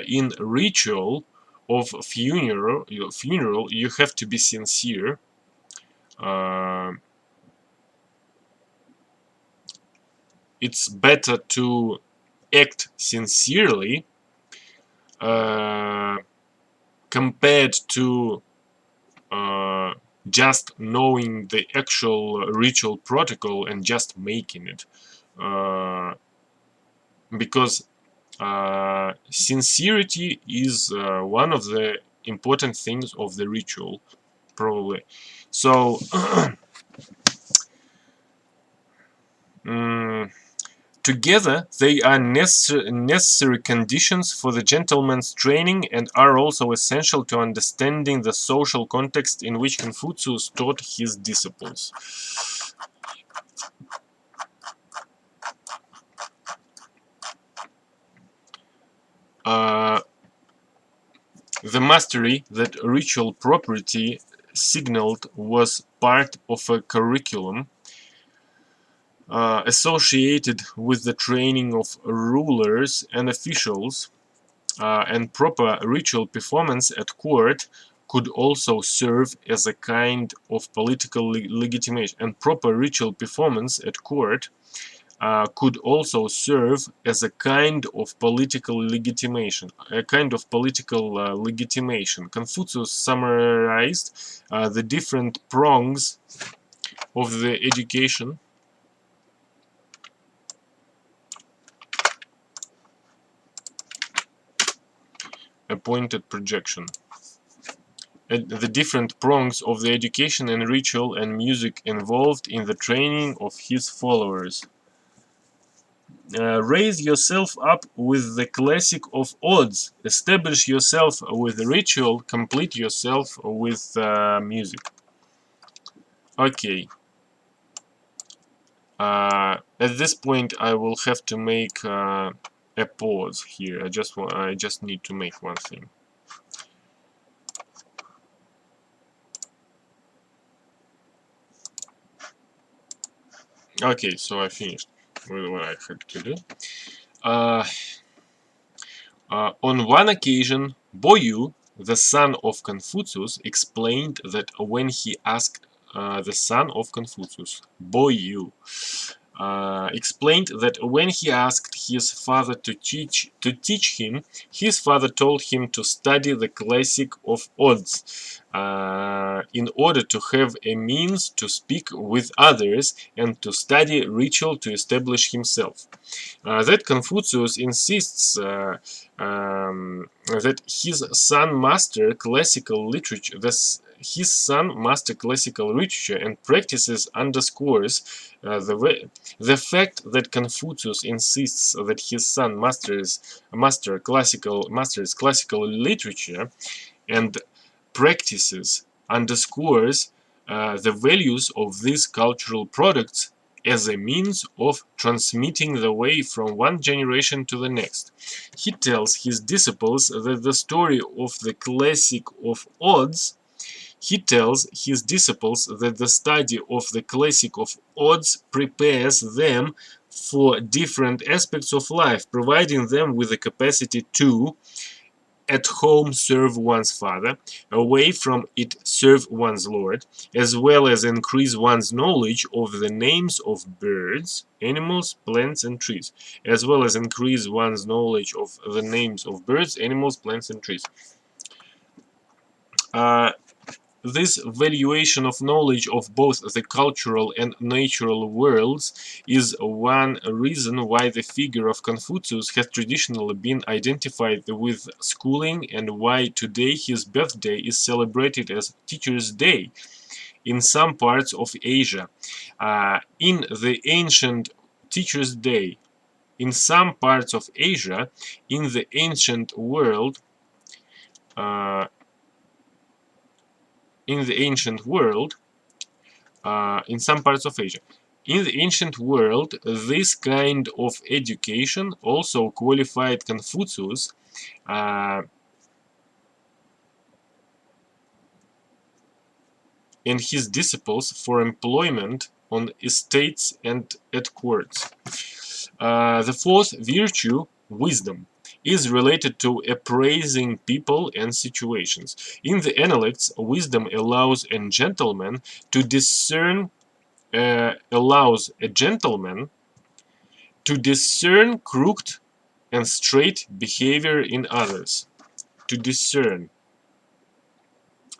in ritual of funeral, you have to be sincere. It's better to act sincerely compared to just knowing the actual ritual protocol and just making it, because sincerity is one of the important things of the ritual, probably. So together they are necessary conditions for the gentleman's training and are also essential to understanding the social context in which Confucius taught his disciples. The mastery that ritual propriety signaled was part of a curriculum associated with the training of rulers and officials, and proper ritual performance at court could also serve as a kind of political legitimation. And proper ritual performance at court could also serve as a kind of political legitimation. Confucius summarized the different prongs of the education appointed projection. the different prongs of the education and ritual and music involved in the training of his followers. Raise yourself up with the classic of odds. Establish yourself with the ritual. Complete yourself with music. Okay. At this point, I will have to make a pause here. I just need to make one thing. Okay, so I finished with what I had to do. On one occasion, Boyu, the son of Confucius, explained that when he asked the son of Confucius, Boyu, explained that when he asked his father to teach him, his father told him to study the classic of odds in order to have a means to speak with others and to study ritual to establish himself. That Confucius insists that his son master classical literature. His son master classical literature and practices underscores the fact that Confucius insists that his son masters classical literature and practices underscores the values of these cultural products as a means of transmitting the way from one generation to the next. He tells his disciples that the story of the classic of odds He tells his disciples that the study of the classic of odds prepares them for different aspects of life, providing them with the capacity to at home serve one's father, away from it serve one's lord, as well as increase one's knowledge of the names of birds, animals, plants, and trees, as well as increase one's knowledge of the names of birds, animals, plants, and trees. This valuation of knowledge of both the cultural and natural worlds is one reason why the figure of Confucius has traditionally been identified with schooling and why today his birthday is celebrated as Teacher's Day in some parts of Asia. In the ancient Teacher's Day, in some parts of Asia, in the ancient world, in some parts of Asia. In the ancient world, this kind of education also qualified Confucius and his disciples for employment on estates and at courts. The fourth virtue, wisdom, is related to appraising people and situations. In the Analects, wisdom allows a gentleman to discern crooked and straight behavior in others. To discern.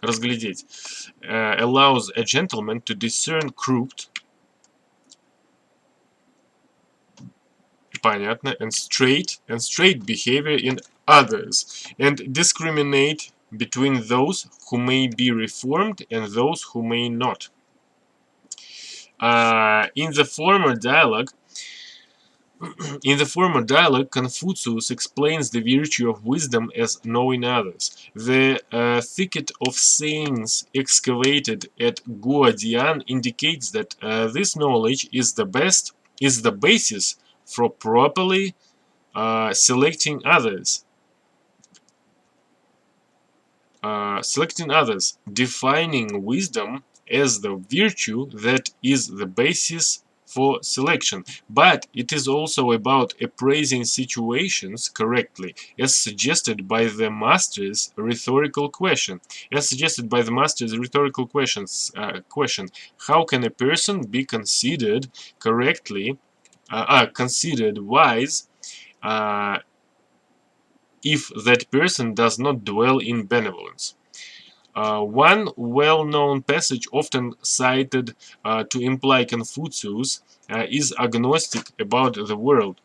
Разглядеть. Allows a gentleman to discern crooked. Понятно. And straight behavior in others. And discriminate between those who may be reformed and those who may not. In the former dialogue, Confucius explains the virtue of wisdom as knowing others. The thicket of sayings excavated at Guodian indicates that this knowledge is the basis for properly selecting others. Defining wisdom as the virtue that is the basis for selection, but it is also about appraising situations correctly, as suggested by the master's rhetorical question. Question: how can a person be considered considered wise if that person does not dwell in benevolence? One well-known passage often cited to imply Confucius is agnostic about the world.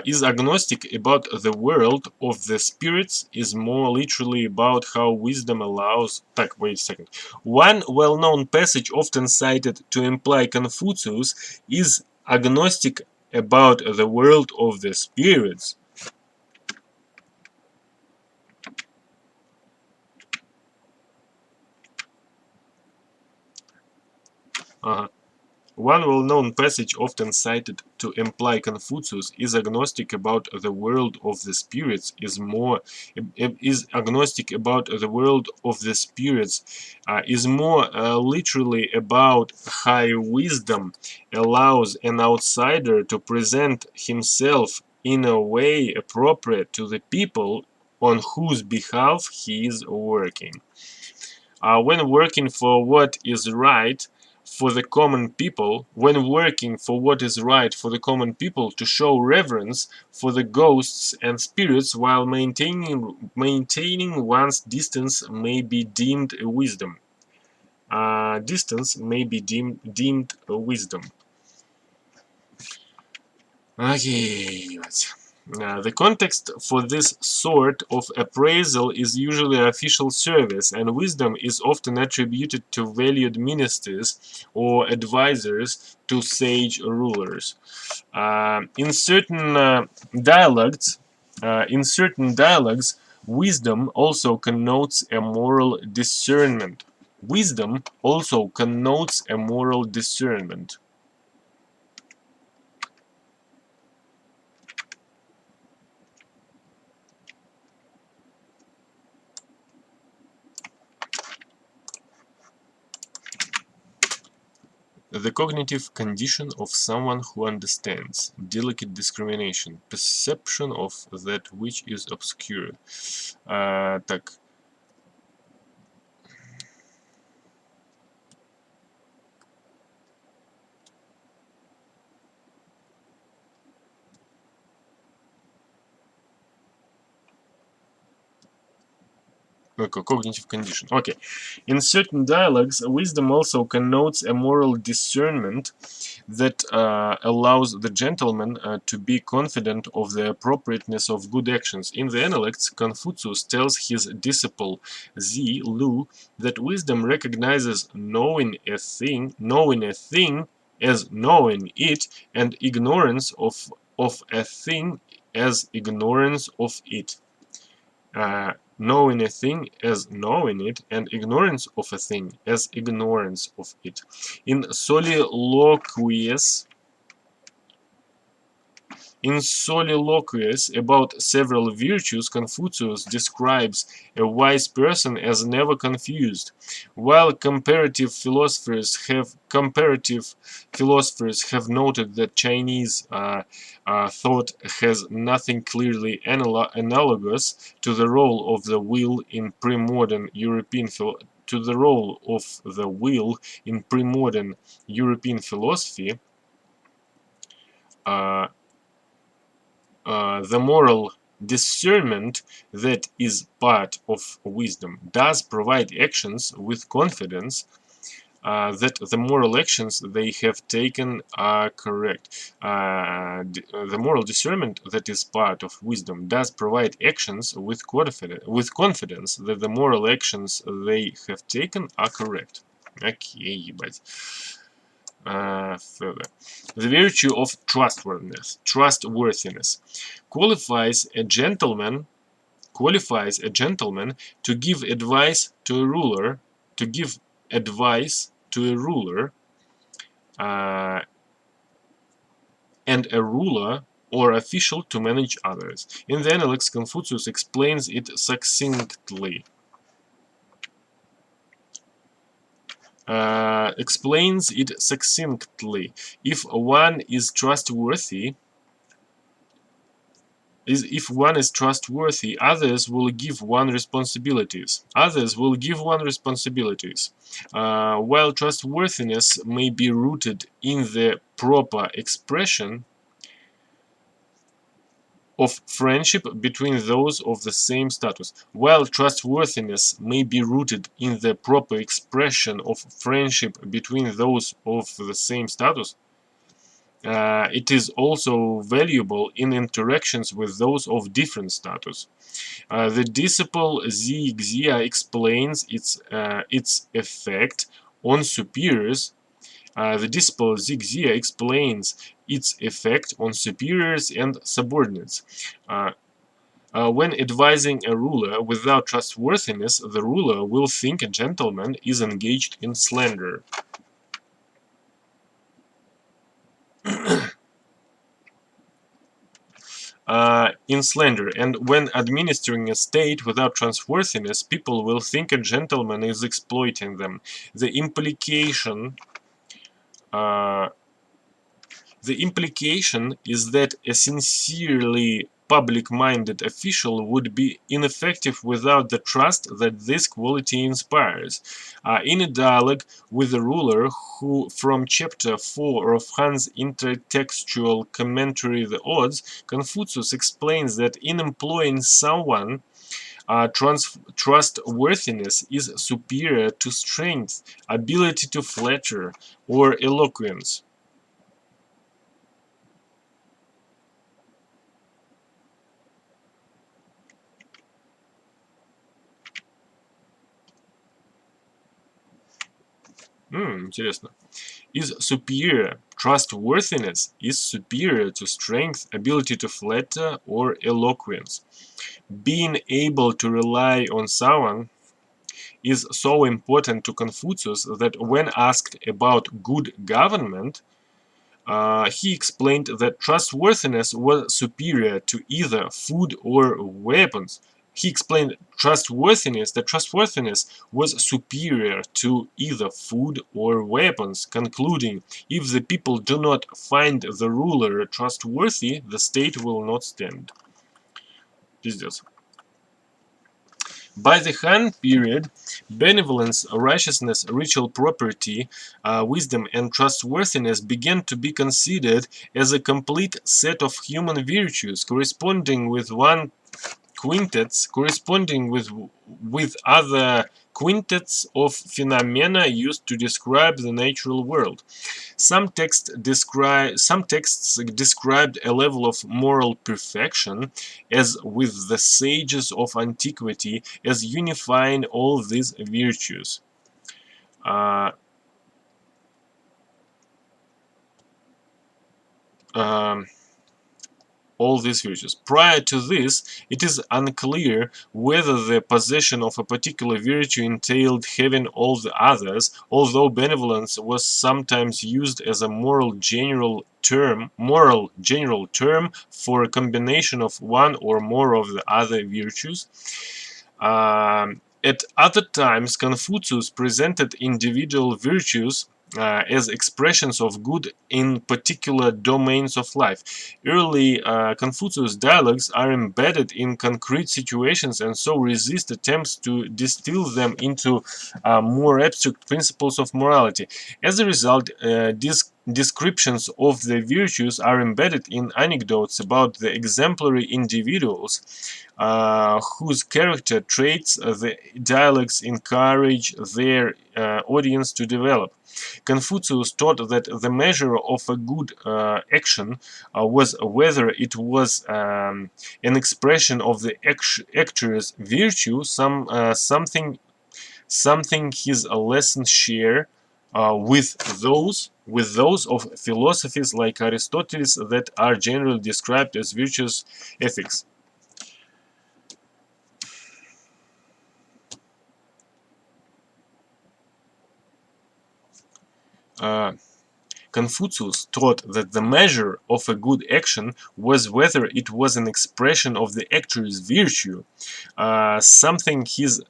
is agnostic about the world of the spirits, is more literally about how wisdom allows... Так, wait a second. One well-known passage often cited to imply Confucius is agnostic about the world of the spirits. One well-known passage often cited to imply Confucius is agnostic about the world of the spirits, is agnostic about the world of the spirits, is more literally about how wisdom allows an outsider to present himself in a way appropriate to the people on whose behalf he is working. When working for what is right for the common people, when working for what is right for the common people, to show reverence for the ghosts and spirits while maintaining one's distance may be deemed a wisdom. Distance may be deemed a wisdom. Okay, the context for this sort of appraisal is usually official service, and wisdom is often attributed to valued ministers or advisors to sage rulers. In certain dialogues, wisdom also connotes a moral discernment. Wisdom also connotes a moral discernment. The cognitive condition of someone who understands, delicate discrimination, perception of that which is obscure. Так. Cognitive condition. Okay. In certain dialogues, wisdom also connotes a moral discernment that allows the gentleman to be confident of the appropriateness of good actions. In the Analects, Confucius tells his disciple Zi Lu that wisdom recognizes knowing a thing as knowing it, and ignorance of a thing as ignorance of it. Knowing a thing as knowing it, and ignorance of a thing as ignorance of it. In soliloquies about several virtues, Confucius describes a wise person as never confused. While comparative philosophers have noted that Chinese thought has nothing clearly analogous to the role of the will in pre-modern European philosophy, the moral discernment that is part of wisdom does provide actions with confidence that the moral actions they have taken are correct. The moral discernment that is part of wisdom does provide actions with confidence that the moral actions they have taken are correct. Okay, ебать. Further. The virtue of trustworthiness qualifies a gentleman to give advice to a ruler, and a ruler or official to manage others. In the Analects, Confucius explains it succinctly. If one is trustworthy, others will give one responsibilities. While trustworthiness may be rooted in the proper expression of friendship between those of the same status. While trustworthiness may be rooted in the proper expression of friendship between those of the same status, it is also valuable in interactions with those of different status. The disciple Zixia explains its effect on superiors. The disciple Zixia explains its effect on superiors and subordinates. When advising a ruler without trustworthiness, the ruler will think a gentleman is engaged in slander. And when administering a state without trustworthiness, people will think a gentleman is exploiting them. The implication is that a sincerely public-minded official would be ineffective without the trust that this quality inspires. In a dialogue with the ruler, who from chapter 4 of Han's intertextual commentary The Odds, Confucius explains that in employing someone, trustworthiness is superior to strength, ability to flatter, or eloquence. Интересно. Is superior. Trustworthiness is superior to strength, ability to flatter, or eloquence. Being able to rely on someone is so important to Confucius that when asked about good government, he explained that trustworthiness was superior to either food or weapons. He explained that trustworthiness was superior to either food or weapons, concluding, if the people do not find the ruler trustworthy, the state will not stand. Пиздец. By the Han period, benevolence, righteousness, ritual propriety, wisdom, and trustworthiness began to be considered as a complete set of human virtues corresponding with other quintets of phenomena used to describe the natural world. Some texts described a level of moral perfection, as with the sages of antiquity, as unifying all these virtues. Uh, um, all these virtues. Prior to this, it is unclear whether the possession of a particular virtue entailed having all the others, although benevolence was sometimes used as a moral general term for a combination of one or more of the other virtues. At other times, Confucius presented individual virtues as expressions of good in particular domains of life. Early Confucius dialogues are embedded in concrete situations and so resist attempts to distill them into more abstract principles of morality. As a result, descriptions of the virtues are embedded in anecdotes about the exemplary individuals whose character traits the dialogues encourage their audience to develop. Confucius taught that the measure of a good action was whether it was an expression of the actor's virtue, something his lessons share with those of philosophies like Aristotle's that are generally described as virtuous ethics. Confucius taught that the measure of a good action was whether it was an expression of the actor's virtue, something his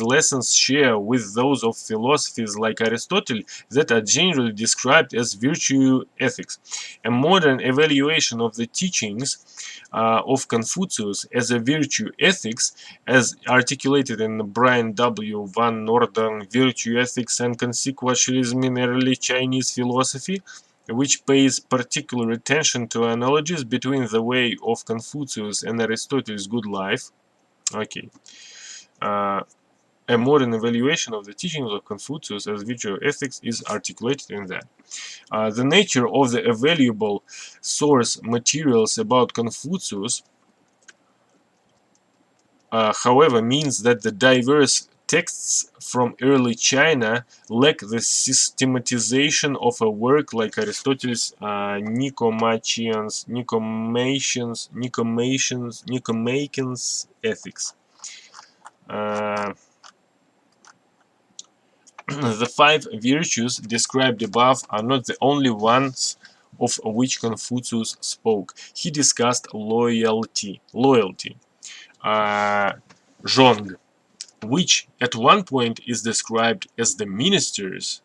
lessons share with those of philosophies like Aristotle that are generally described as virtue ethics. A modern evaluation of the teachings of Confucius as a virtue ethics, as articulated in Brian W. Van Norden, Virtue Ethics and Consequentialism in Early Chinese Philosophy, which pays particular attention to analogies between the way of Confucius and Aristotle's good life. Okay. A modern evaluation of the teachings of Confucius as virtue ethics is articulated in that. The nature of the available source materials about Confucius, however, means that the diverse texts from early China lack the systematization of a work like Aristotle's Nicomacheans Ethics. The 5 virtues described above are not the only ones of which Confucius spoke. He discussed loyalty, zhong, which at one point is described as the minister's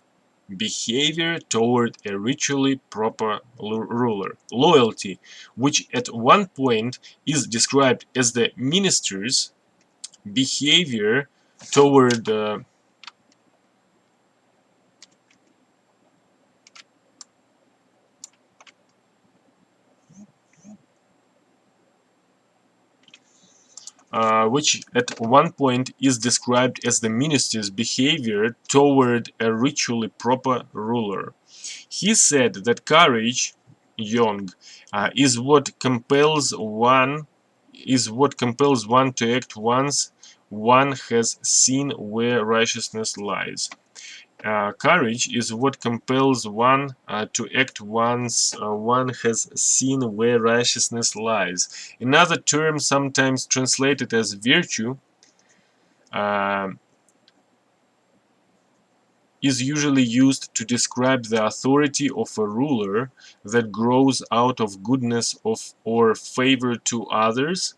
behavior toward a ritually proper ruler. Loyalty, which at one point is described as the minister's behavior toward which at one point is described as the minister's behavior toward a ritually proper ruler. He said that courage, Yong, is what compels one to act once one has seen where righteousness lies. Courage is what compels one to act once one has seen where righteousness lies. Another term, sometimes translated as virtue, uh, is usually used to describe the authority of a ruler that grows out of goodness or favor to others,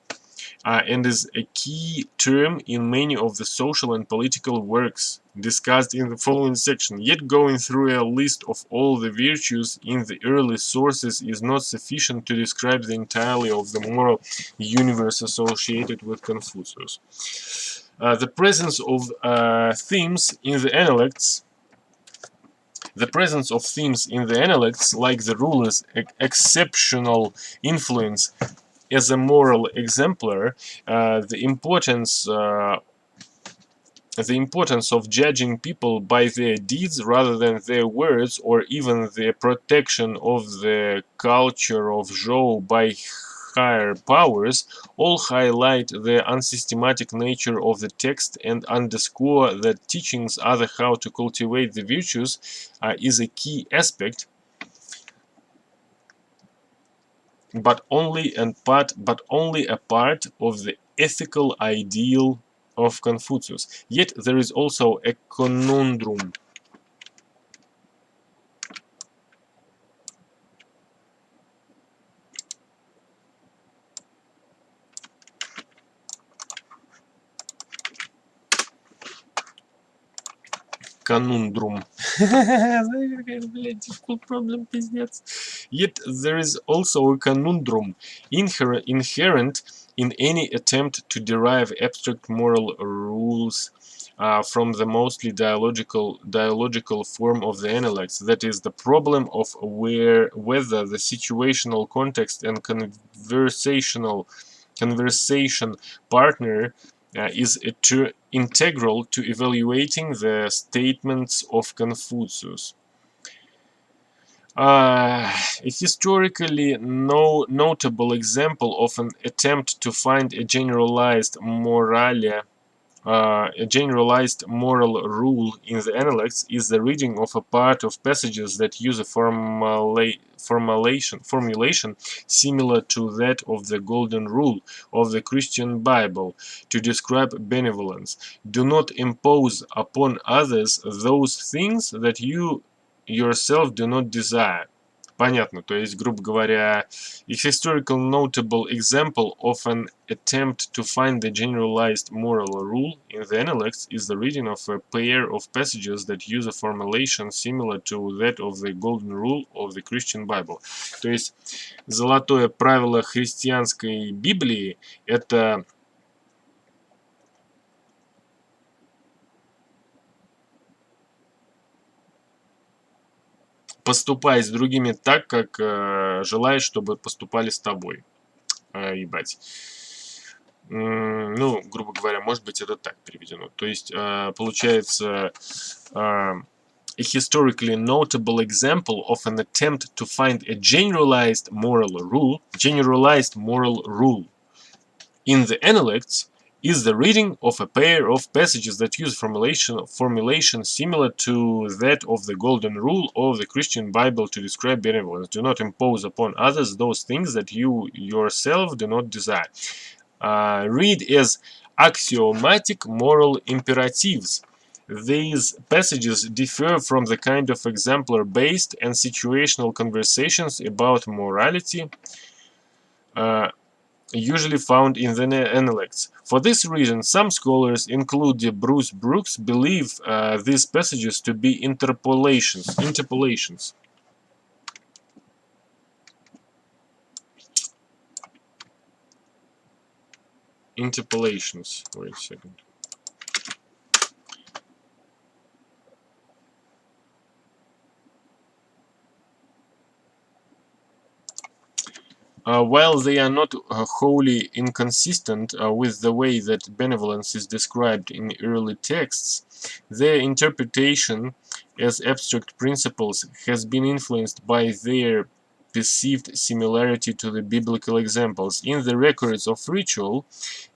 and is a key term in many of the social and political works discussed in the following section. Yet going through a list of all the virtues in the early sources is not sufficient to describe the entirety of the moral universe associated with Confucius. The presence of themes in the Analects like the ruler's exceptional influence as a moral exemplar, the importance of judging people by their deeds rather than their words, or even the protection of the culture of Zhou by higher powers, all highlight the unsystematic nature of the text and underscore that teachings other how to cultivate the virtues is a key aspect, but only a part of the ethical ideal of Confucius. Yet there is also a conundrum. Conundrum. Знаешь, какая, блядь, difficult problem, пиздец. Yet there is also a conundrum inherent in any attempt to derive abstract moral rules from the mostly dialogical form of the Analects. That is the problem of whether the situational context and conversation partner is integral to evaluating the statements of Confucius. A historically notable example of an attempt to find a generalized moral rule in the Analects is the reading of a part of passages that use a formulation similar to that of the Golden Rule of the Christian Bible to describe benevolence. Do not impose upon others those things that you yourself do not desire. Понятно, то есть, грубо говоря, a historical notable example of an attempt to find the generalized moral rule in the Analects is the reading of a pair of passages that use a formulation similar to that of the Golden Rule of the Christian Bible. То есть, золотое правило христианской Библии – это поступай с другими так, как желаешь, чтобы поступали с тобой. Ебать. ну, грубо говоря, может быть, это так переведено. То есть, получается, a historically notable example of an attempt to find a generalized moral rule in the Analects is the reading of a pair of passages that use formulation similar to that of the Golden Rule of the Christian Bible to describe benevolence. Do not impose upon others those things that you yourself do not desire. Read as axiomatic moral imperatives. These passages differ from the kind of exemplar-based and situational conversations about morality usually found in the Analects. For this reason, some scholars, including Bruce Brooks, believe these passages to be interpolations. Wait a second. While they are not wholly inconsistent with the way that benevolence is described in early texts, their interpretation as abstract principles has been influenced by their perceived similarity to the biblical examples. In the records of ritual,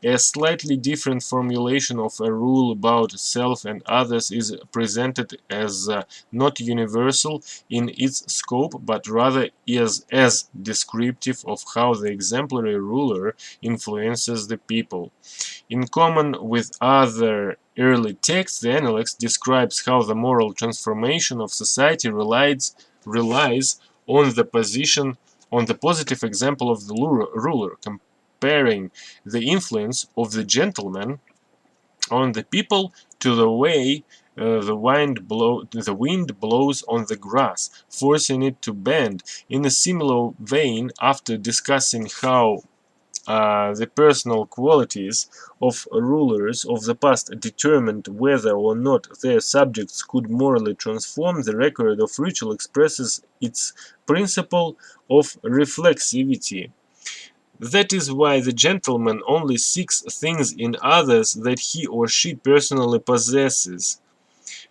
a slightly different formulation of a rule about self and others is presented as not universal in its scope, but rather as descriptive of how the exemplary ruler influences the people. In common with other early texts, the Analects describes how the moral transformation of society relies on the positive example of the ruler, comparing the influence of the gentleman on the people to the way the wind blows on the grass, forcing it to bend. In a similar vein, after discussing how the personal qualities of rulers of the past determined whether or not their subjects could morally transform, the record of ritual expresses its principle of reflexivity. That is why the gentleman only seeks things in others that he or she personally possesses.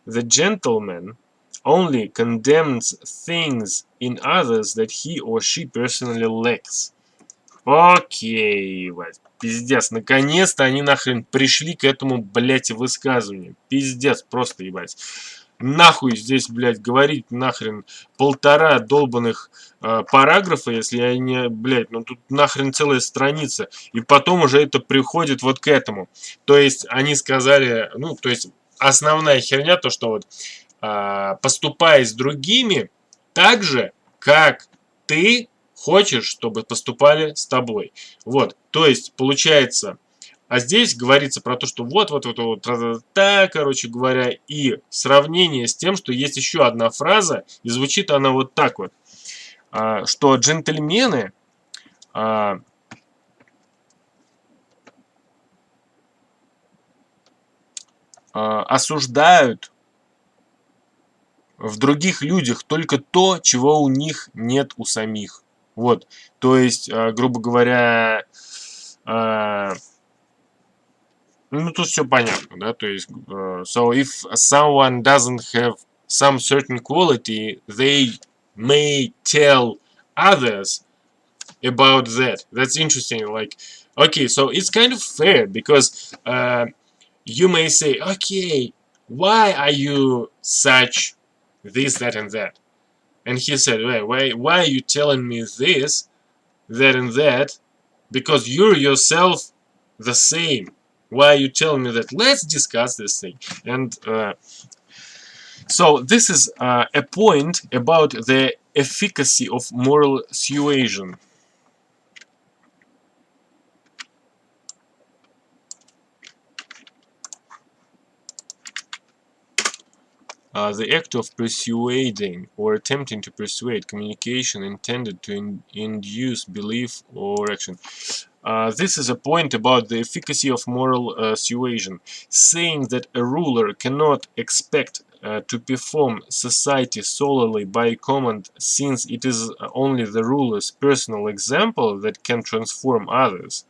The gentleman only condemns things in others that he or she personally lacks. Окей, ебать. Пиздец, наконец-то они нахрен пришли к этому, блять, высказыванию. Пиздец, просто, ебать. Нахуй здесь, блядь, говорить нахрен полтора долбанных параграфа, если я не, блядь, ну тут нахрен целая страница. И потом уже это приходит вот к этому. То есть они сказали, ну, то есть основная херня, то, что вот поступай с другими так же, как ты хочешь, чтобы поступали с тобой. Вот, то есть, получается, а здесь говорится про то, что вот, короче говоря, и сравнение с тем, что есть еще одна фраза, и звучит она вот так вот, что джентльмены осуждают в других людях только то, чего у них нет у самих. Вот, то есть, грубо говоря, ну тут все понятно, да, то есть, so if someone doesn't have some certain quality, they may tell others about that. That's interesting, like, okay, so it's kind of fair, because you may say, okay, why are you such this, that, and that? And he said, why are you telling me this, that, and that? Because you're yourself the same. Why are you telling me that? Let's discuss this thing. And so this is a point about the efficacy of moral suasion. The act of persuading or attempting to persuade, communication intended to induce belief or action. This is a point about the efficacy of moral suasion, saying that a ruler cannot expect to perform society solely by command, since it is only the ruler's personal example that can transform others.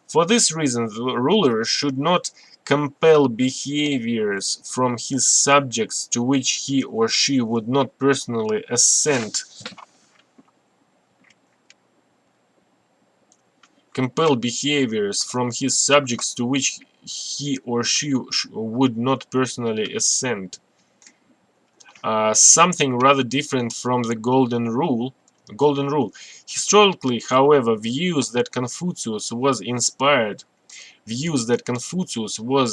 For this reason, the ruler should not compel behaviors from his subjects to which he or she would not personally assent. Compel behaviors from his subjects to which he or she would not personally assent. Something rather different from the golden rule. Historically, however, views that Confucius was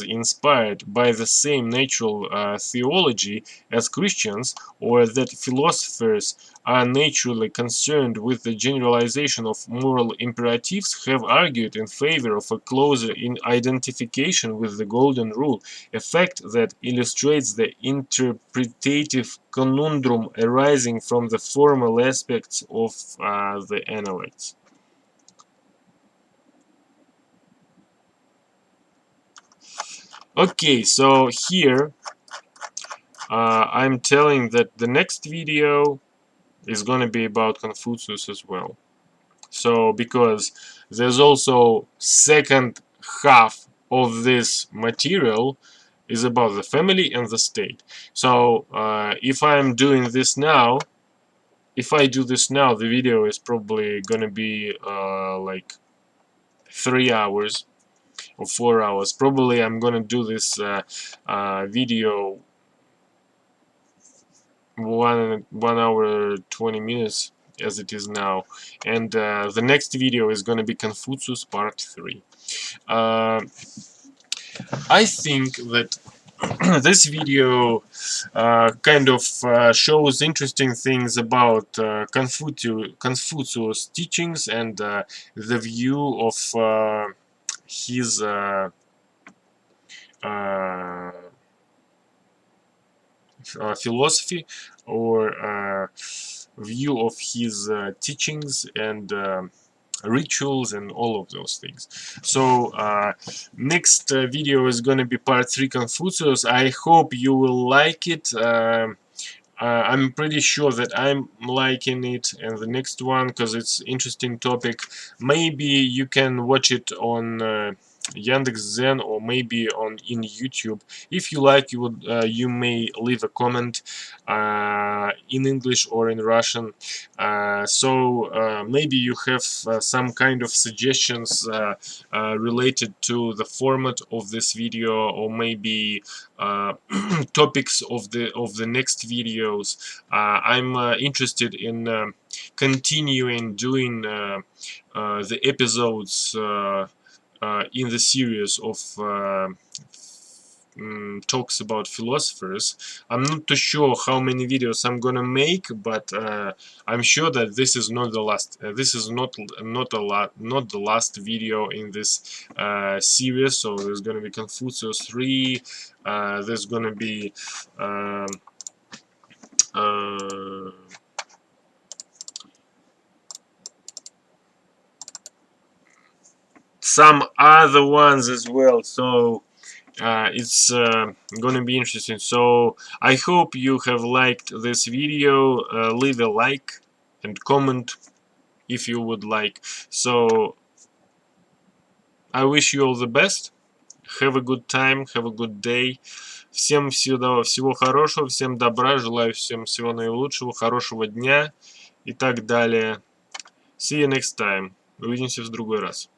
inspired by the same natural theology as Christians, or that philosophers are naturally concerned with the generalization of moral imperatives, have argued in favor of a closer identification with the golden rule, a fact that illustrates the interpretative conundrum arising from the formal aspects of the analects. Okay, so here I'm telling that the next video is going to be about Confucius as well. So because there's also second half of this material is about the family and the state. So if I'm doing this now, if I do this now, the video is probably going to be like 3 hours or 4 hours. Probably I'm going to do this video 1 hour 20 minutes as it is now, and the next video is going to be Confucius part 3. I think that this video kind of shows interesting things about Confucius' teachings and the view of his philosophy, or view of his teachings and rituals and all of those things. So next video is going to be part 3 Confucius. I hope you will like it. I'm pretty sure that I'm liking it, and the next one, because it's interesting topic. Maybe you can watch it on Yandex.Zen, or maybe in YouTube. If you like, you may leave a comment in English or in Russian. So maybe you have some kind of suggestions related to the format of this video, or maybe topics of the next videos. I'm interested in continuing doing the episodes in the series of talks about philosophers. I'm not too sure how many videos I'm gonna make, but I'm sure that this is not the last. This is not the last video in this series. So there's gonna be Confucius 3. There's gonna be some other ones as well. So it's gonna be interesting. So I hope you have liked this video. Leave a like and comment if you would like. So I wish you all the best. Have a good time, have a good day. Всем всего хорошего, всем добра, желаю всем всего наилучшего, хорошего дня и так далее. See you next time. Увидимся в другой раз.